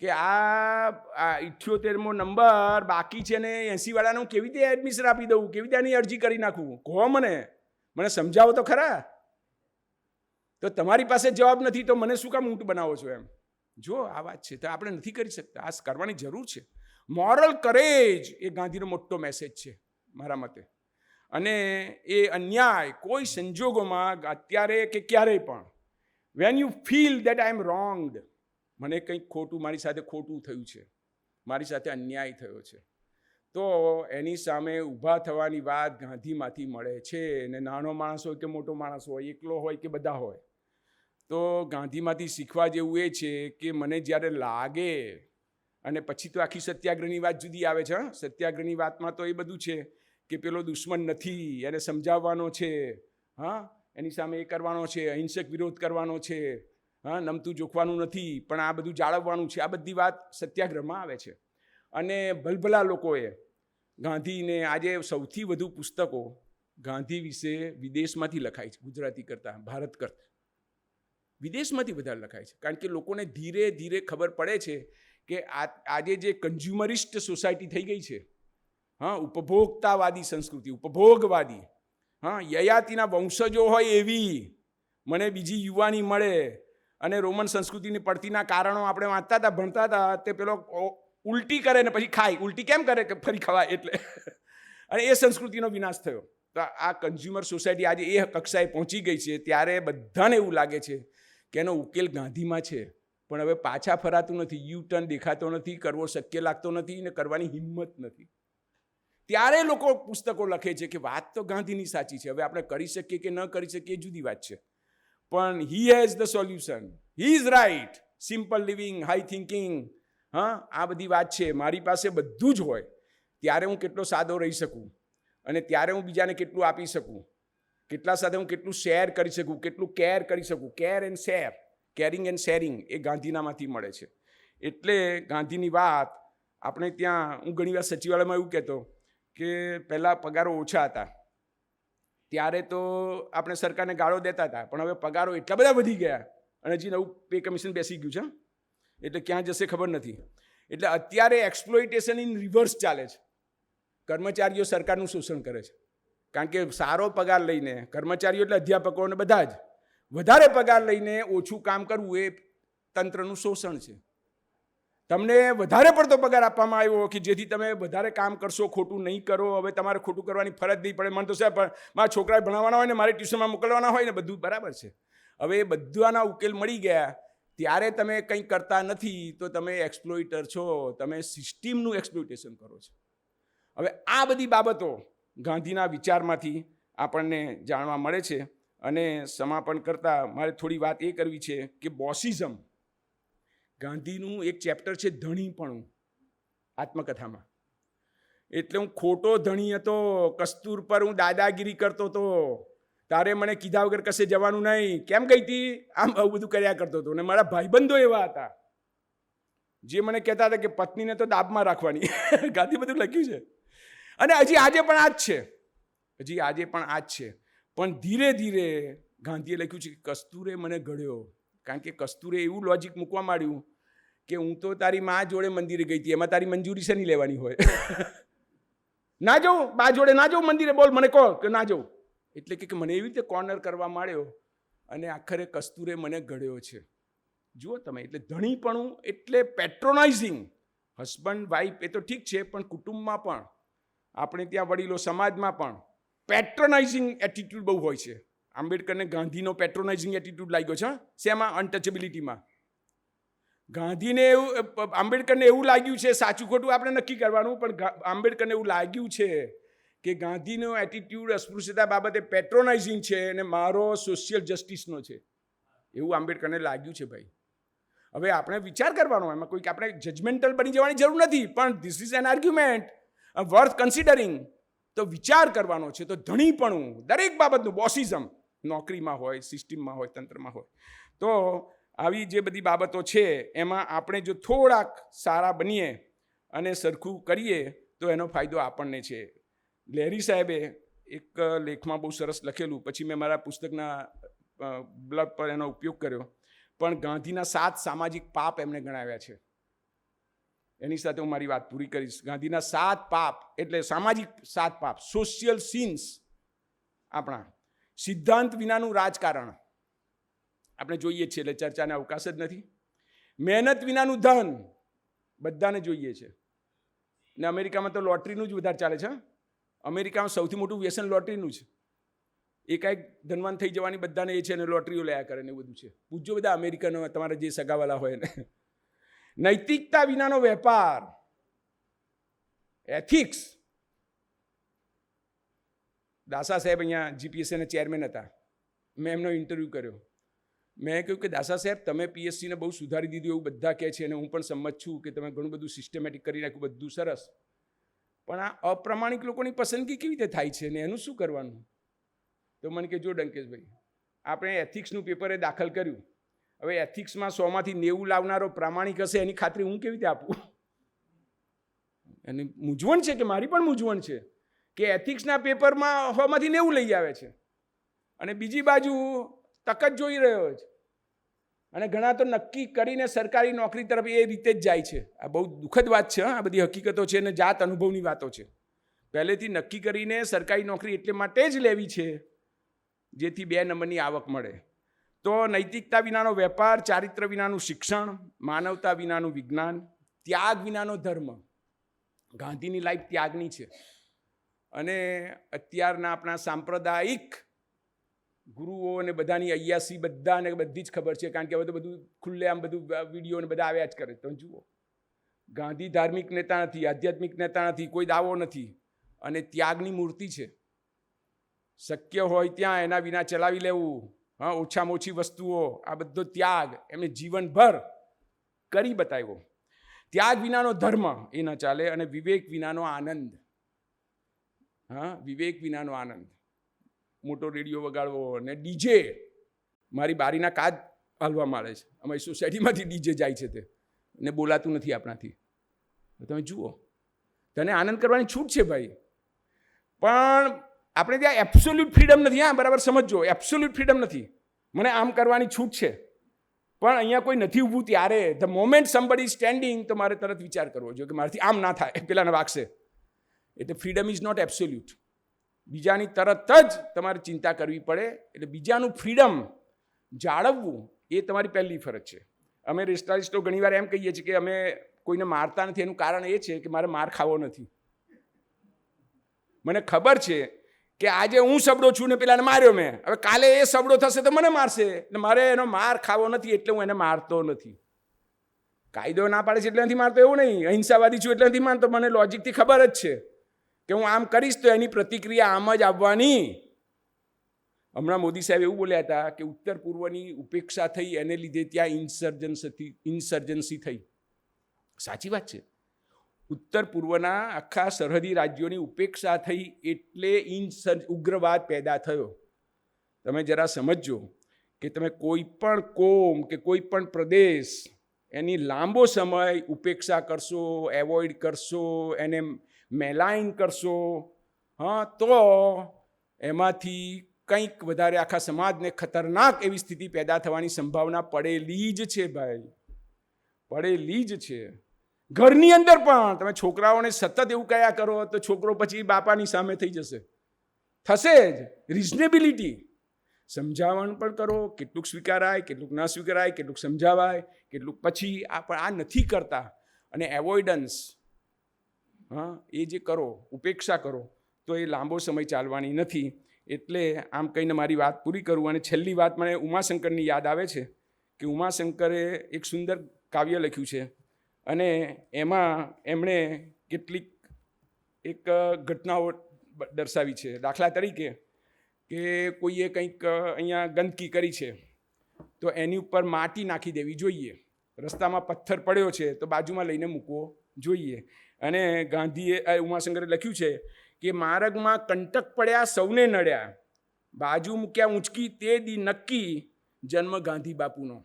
કે આ 78મો નંબર બાકી છે ને 80 વાળાને હું કેવી રીતે એડમિશન આપી દઉં, કેવી રીતે આની અરજી કરી નાખું? કહો મને સમજાવો તો ખરા. તો તમારી પાસે જવાબ નથી તો મને શું કામ ઊંટ બનાવો છો એમ? જો આ વાત છે, તો આપણે નથી કરી શકતા. આ કરવાની જરૂર છે. મોરલ કરેજ એ ગાંધીનો મોટો મેસેજ છે મારા મતે. અને એ અન્યાય કોઈ સંજોગોમાં અત્યારે કે ક્યારેય પણ, when you feel that I am wronged, મને કંઈક ખોટું, મારી સાથે ખોટું થયું છે, મારી સાથે અન્યાય થયો છે, તો એની સામે ઊભા થવાની વાત ગાંધીમાંથી મળે છે. ને નાનો માણસ હોય કે મોટો માણસ હોય, એકલો હોય કે બધા હોય, તો ગાંધીમાંથી શીખવા જેવું એ છે કે મને જ્યારે લાગે, અને પછી તો આખી સત્યાગ્રહની વાત જુદી આવે છે. સત્યાગ્રહની વાતમાં તો એ બધું છે કે પેલો દુશ્મન નથી, એને સમજાવવાનો છે, હા, એની સામે એ કરવાનો છે, અહિંસક વિરોધ કરવાનો છે, હા, નમતું જોખવાનું નથી, પણ આ બધું જાળવવાનું છે. આ બધી વાત સત્યાગ્રહમાં આવે છે. અને ભલભલા લોકોએ ગાંધીને, આજે સૌથી વધુ પુસ્તકો ગાંધી વિશે વિદેશમાંથી લખાય છે, ગુજરાતી કરતાં, ભારત કરતાં વિદેશમાંથી વધારે લખાય છે. કારણ કે લોકોને ધીરે ધીરે ખબર પડે છે કે આજે જે કન્ઝ્યુમરિસ્ટ સોસાયટી થઈ ગઈ છે, હા, ઉપભોક્તાવાદી સંસ્કૃતિ, ઉપભોગવાદી, હા, યયાતિના વંશજો હોય એવી મને બીજી યુવાની મળે, અને રોમન સંસ્કૃતિની પડતીના કારણો આપણે વાંચતા હતા, ભણતા હતા, તે પેલો ઉલટી કરે ને પછી ખાય. ઉલટી કેમ કરે? કે ફરી ખવાય એટલે. અને એ સંસ્કૃતિનો વિનાશ થયો. તો આ કન્ઝ્યુમર સોસાયટી આજે એ કક્ષાએ પહોંચી ગઈ છે, ત્યારે બધાને એવું લાગે છે કે એનો ઉકેલ ગાંધીમાં છે, પણ હવે પાછા ફરાતું નથી, યુ ટર્ન દેખાતો નથી, કરવો શક્ય લાગતો નથી ને કરવાની હિંમત નથી. ત્યારે લોકો પુસ્તકો લખે છે કે વાત તો ગાંધીની સાચી છે, હવે આપણે કરી શકીએ કે ન કરી શકીએ એ જુદી વાત છે, પણ he has the solution, he is right, simple living, high thinking. હા, આ બધી વાત છે. મારી પાસે બધું જ હોય ત્યારે હું કેટલો સાદો રહી શકું, અને ત્યારે હું બીજાને કેટલું આપી શકું, કેટલા સાથે હું કેટલું શેર કરી શકું, કેટલું કેર કરી શકું. Care and share, caring and sharing એ ગાંધીનામાંથી મળે છે. એટલે ગાંધીની વાત આપણે ત્યાં, હું ઘણીવાર સચિવાલયમાં એવું કહેતો કે પહેલાં પગારો ઓછા હતા, ત્યારે તો આપણે સરકારને ગાળો દેતા હતા, પણ હવે પગારો એટલા બધા વધી ગયા અને હજી નવું પે કમિશન બેસી ગયું છે, એટલે ક્યાં જશે ખબર નથી. એટલે અત્યારે એક્સપ્લોઇટેશન ઇન રિવર્સ ચાલે છે. કર્મચારીઓ સરકારનું શોષણ કરે છે, કારણ કે સારો પગાર લઈને, કર્મચારીઓ એટલે અધ્યાપકો અને બધા જ, વધારે પગાર લઈને ઓછું કામ કરવું એ તંત્રનું શોષણ છે. તમને વધારે પડતો પગાર આપવામાં આવ્યો કે જેથી તમે વધારે કામ કરશો, ખોટું નહીં કરો. હવે તમારે ખોટું કરવાની ફરજ નહીં પડે. મને તો સાહેબ મારા છોકરાએ ભણાવવાના હોય ને મારે ટ્યુશનમાં મોકલવાના હોય ને બધું બરાબર છે. હવે એ બધાના ઉકેલ મળી ગયા, ત્યારે તમે કંઈ કરતા નથી તો તમે એક્સપ્લોઇટર છો, તમે સિસ્ટમનું એક્સપ્લોઇટેશન કરો છો. હવે આ બધી બાબતો ગાંધીના વિચારમાંથી આપણને જાણવા મળે છે. અને સમાપન કરતાં મારે થોડી વાત એ કરવી છે કે બોસિઝમ, ગાંધીનું એક ચેપ્ટર છે ધણીપણું આત્મકથામાં. એટલે હું ખોટો ધણી હતો, કસ્તુર પર હું દાદાગીરી કરતો હતો, તારે મને કીધા વગર કશે જવાનું નહીં, કેમ ગઈ હતી, આમ આવું બધું કર્યા કરતો હતો. અને મારા ભાઈબંધો એવા હતા જે મને કહેતા હતા કે પત્નીને તો દાબમાં રાખવાની. ગાંધી બધું લખ્યું છે. અને હજી આજે પણ આ જ છે. પણ ધીરે ધીરે ગાંધીએ લખ્યું છે કે કસ્તુરે મને ઘડ્યો, કારણ કે કસ્તુરે એવું લોજિક મૂકવા માંડ્યું કે હું તો તારી મા જોડે મંદિરે ગઈ હતી, એમાં તારી મંજૂરી શેની લેવાની હોય? ના જાઉં, બા જોડે ના જાઉં મંદિરે, બોલ મને કહો કે ના જાઉં. એટલે કે મને એવી રીતે કોર્નર કરવા માંડ્યો અને આખરે કસ્તુરે મને ઘડ્યો છે. જુઓ તમે, એટલે ધણીપણું એટલે પેટ્રોનાઇઝિંગ. હસબન્ડ વાઈફ એ તો ઠીક છે, પણ કુટુંબમાં પણ, આપણે ત્યાં વડીલો સમાજમાં પણ પેટ્રોનાઇઝિંગ એટીટ્યુડ બહુ હોય છે. આંબેડકરને ગાંધીનો પેટ્રોનાઇઝિંગ એટીટ્યુડ લાગ્યો છે. શેમાં? અનટચેબિલિટીમાં. આંબેડકરને એવું લાગ્યું છે, સાચું ખોટું આપણે નક્કી કરવાનું, પણ આંબેડકરને એવું લાગ્યું છે કે ગાંધીનો એટીટ્યુડ અસ્પૃશ્યતા બાબતે પેટ્રોનાઇઝિંગ છે અને મારો સોશિયલ જસ્ટિસનો છે, એવું આંબેડકરને લાગ્યું છે. ભાઈ, હવે આપણે વિચાર કરવાનો, એમાં કોઈક આપણે જજમેન્ટલ બની જવાની જરૂર નથી, પણ this is an argument worth considering. તો વિચાર કરવાનો છે. તો ધણીપણું દરેક બાબતનું, બોસિઝમ નોકરીમાં હોય, સિસ્ટમમાં હોય, તંત્રમાં હોય. તો આવી જે બધી બાબતો છે એમાં આપણે જો થોડાક સારા બનીએ અને સરખું કરીએ તો એનો ફાયદો આપણને છે. લેરી સાહેબે એક લેખમાં બહુ સરસ લખેલું, પછી મેં મારા પુસ્તકના બ્લગ પર એનો ઉપયોગ કર્યો, પણ ગાંધીના 7 સામાજિક પાપ એમને ગણાવ્યા છે. એની સાથે હું મારી વાત પૂરી કરીશ. ગાંધીના 7 પાપ એટલે સામાજિક 7 પાપ, સોશિયલ સીન્સ. આપણા સિદ્ધાંત વિનાનું રાજકારણ આપણે જોઈએ છીએ, એટલે ચર્ચાને અવકાશ જ નથી. મહેનત વિનાનું ધન બધાને જોઈએ છે. ને અમેરિકામાં તો લોટરીનું જ વધારે ચાલે છે. અમેરિકામાં સૌથી મોટું વ્યસન લોટરીનું છે. એકાએક ધનવાન થઈ જવાની બધાને એ છે, અને લોટરીઓ લયા કરે ને એવું બધું છે. પૂછજો બધા અમેરિકનો, તમારા જે સગાવાલા હોય ને. નૈતિકતા વિનાનો વેપાર, એથિક્સ. દાસા સાહેબ અહીંયા જીપીએસસીના ચેરમેન હતા. મેં એમનો ઇન્ટરવ્યૂ કર્યો. મેં કહ્યું કે દાસા સાહેબ, તમે પીએસસીને બહુ સુધારી દીધું એવું બધા કહે છે, અને હું પણ સંમત છું કે તમે ઘણું બધું સિસ્ટમેટિક કરી નાખ્યું, બધું સરસ, પણ આ અપ્રામાણિક લોકોની પસંદગી કેવી રીતે થાય છે ને એનું શું કરવાનું? તો મને કે જો ડંકેશભાઈ, આપણે એથિક્સનું પેપરે દાખલ કર્યું, હવે એથિક્સમાં 100માંથી 90 લાવનારો પ્રામાણિક હશે, એની ખાતરી હું કેવી રીતે આપું? એની મૂંઝવણ છે, કે મારી પણ મૂંઝવણ છે કે એથિક્સના પેપરમાં 100માંથી 90 લઈ આવે છે, અને બીજી બાજુ તક જ જોઈ રહ્યો છે, અને ઘણા તો નક્કી કરીને સરકારી નોકરી તરફ એ રીતે જ જાય છે. આ બહુ દુઃખદ વાત છે. આ બધી હકીકતો છે અને જાત અનુભવની વાતો છે. પહેલેથી નક્કી કરીને સરકારી નોકરી એટલે માટે જ લેવી છે જેથી 2 નંબરની આવક મળે. તો નૈતિકતા વિનાનો વેપાર, ચારિત્ર વિનાનું શિક્ષણ, માનવતા વિનાનું વિજ્ઞાન, ત્યાગ વિનાનો ધર્મ. ગાંધીની લાઈફ ત્યાગની છે. અને અત્યારના આપણા સાંપ્રદાયિક ગુરુઓ અને બધાની અય્યાસી બધાને બધી જ ખબર છે, કારણ કે હવે તો બધું ખુલ્લે આમ બધું વિડીયો ને બધા આવ્યા જ કરે. તમે જુઓ, ગાંધી ધાર્મિક નેતા નથી, આધ્યાત્મિક નેતા નથી, કોઈ દાવો નથી, અને ત્યાગની મૂર્તિ છે. શક્ય હોય ત્યાં એના વિના ચલાવી લેવું, હા, ઓછામાં ઓછી વસ્તુઓ, આ બધો ત્યાગ એમને જીવનભર કરી બતાવ્યો. ત્યાગ વિનાનો ધર્મ એ ન ચાલે, અને વિવેક વિનાનો આનંદ, હા, વિવેક વિનાનો આનંદ. મોટો રેડિયો વગાડવો ને ડીજે, મારી બારીના કાચ હાલવા માંડે છે, અમારી સોસાયટીમાંથી ડીજે જાય છે તે, ને બોલાતું નથી આપણાથી. તમે જુઓ, તને આનંદ કરવાની છૂટ છે ભાઈ, પણ આપણે ત્યાં એબ્સોલ્યુટ ફ્રીડમ નથી. હા, બરાબર સમજો, એબ્સોલ્યુટ ફ્રીડમ નથી. મને આમ કરવાની છૂટ છે, પણ અહીંયા કોઈ નથી ઊભું ત્યારે ધ મોમેન્ટ સમબડી સ્ટેન્ડિંગ, તો મારે તરત વિચાર કરવો જોઈએ કે મારાથી આમ ના થાય, પેલાને વાગશે. એટલે ફ્રીડમ ઇઝ નોટ એબ્સોલ્યુટ. બીજાની તરત જ તમારે ચિંતા કરવી પડે. એટલે બીજાનું ફ્રીડમ જાળવવું એ તમારી પહેલી ફરજ છે. અમે રેસ્ટાલિસ્ટો ઘણીવાર એમ કહીએ છીએ કે અમે કોઈને મારતા નથી. એનું કારણ એ છે કે મારે માર ખાવો નથી. મને ખબર છે કે આજે હું સબડો છું ને પેલાને માર્યો મેં, હવે કાલે એ સબડો થશે તો મને મારશે, એટલે મારે એનો માર ખાવો નથી, એટલે હું એને મારતો નથી. કાયદો ના પાડે છે એટલે નથી મારતો એવું નહીં, અહિંસાવાદી છું એટલે નથી મારતો. મને લોજિકથી ખબર જ છે કે હું આમ કરીશ તો એની પ્રતિક્રિયા આમ જ આવવાની. હમણાં મોદી સાહેબ એવું બોલ્યા હતા કે ઉત્તર પૂર્વની ઉપેક્ષા થઈ, એને લીધે ત્યાં ઇન્સર્જન્સી થઈ. સાચી વાત છે. ઉત્તર પૂર્વના આખા સરહદી રાજ્યોની ઉપેક્ષા થઈ એટલે ઉગ્રવાદ પેદા થયો. તમે જરા સમજજો કે તમે કોઈ પણ કોમ કે કોઈ પણ પ્રદેશ એની લાંબો સમય ઉપેક્ષા કરશો, એવોઇડ કરશો, એને મેલાઇન કરશો, હા, તો એમાંથી કંઈક વધારે આખા સમાજને ખતરનાક એવી સ્થિતિ પેદા થવાની સંભાવના પડેલી જ છે ભાઈ, પડેલી જ છે. ઘરની અંદર પણ તમે છોકરાઓને સતત એવું કયા કરો તો છોકરો પછી બાપાની સામે થઈ જશે, થશે જ. રિઝનેબિલિટી, સમજાવણ પણ કરો, કેટલુંક સ્વીકારાય, કેટલુંક ન સ્વીકારાય, કેટલુંક સમજાવાય, કેટલુંક પછી આ નથી કરતા. અને એવોઇડન્સ, હા, એ જે કરો, ઉપેક્ષા કરો, તો એ લાંબો સમય ચાલવાની નથી. એટલે આમ કહીને મારી વાત પૂરી કરું. અને છેલ્લી વાત મને ઉમાશંકરની યાદ આવે છે કે ઉમાશંકરે એક સુંદર કાવ્ય લખ્યું છે, અને એમાં એમણે કેટલીક એક ઘટનાઓ દર્શાવી છે. દાખલા તરીકે કે કોઈએ કંઈક અહીંયા ગંદકી કરી છે તો એની ઉપર માટી નાખી દેવી જોઈએ. રસ્તામાં પથ્થર પડ્યો છે તો બાજુમાં લઈને મૂકવો જોઈએ. અને ગાંધીએ, ઉમાશંકરે લખ્યું છે કે માર્ગમાં કંટક પડ્યા સૌને નડ્યા, બાજુ મૂક્યા ઊંચકી તે દી નક્કી, જન્મ ગાંધી બાપુનો,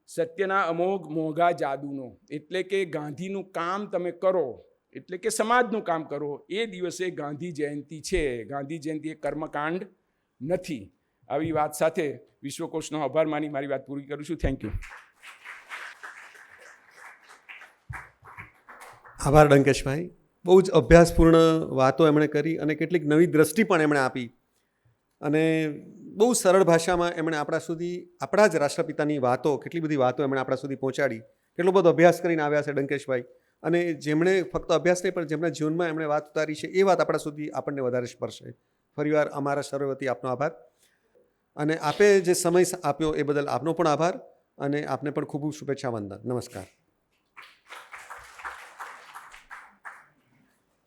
સત્યના અમોઘ મોંઘા જાદુનો. એટલે કે ગાંધીનું કામ તમે કરો, એટલે કે સમાજનું કામ કરો, એ દિવસે ગાંધી જયંતિ છે. ગાંધી જયંતિ એ કર્મકાંડ નથી. આવી વાત સાથે વિશ્વકોશનો આભાર માની મારી વાત પૂરી કરું છું. Thank you. આભાર ડંકેશભાઈ. બહુ જ અભ્યાસપૂર્ણ વાતો એમણે કરી અને કેટલીક નવી દ્રષ્ટિ પણ એમણે આપી, અને બહુ સરળ ભાષામાં એમણે આપણા સુધી આપણા જ રાષ્ટ્રપિતાની વાતો, કેટલી બધી વાતો એમણે આપણા સુધી પહોંચાડી. કેટલો બધો અભ્યાસ કરીને આવ્યા છે ડંકેશભાઈ, અને જેમણે ફક્ત અભ્યાસ નહીં પણ જેમના જીવનમાં એમણે વાત ઉતારી છે એ વાત આપણા સુધી આપણને વધારે સ્પર્શે. ફરીવાર અમારા સર્વ વતી આપનો આભાર, અને આપે જે સમય આપ્યો એ બદલ આપનો પણ આભાર, અને આપને પણ ખૂબ ખૂબ શુભેચ્છા વંદન. નમસ્કાર.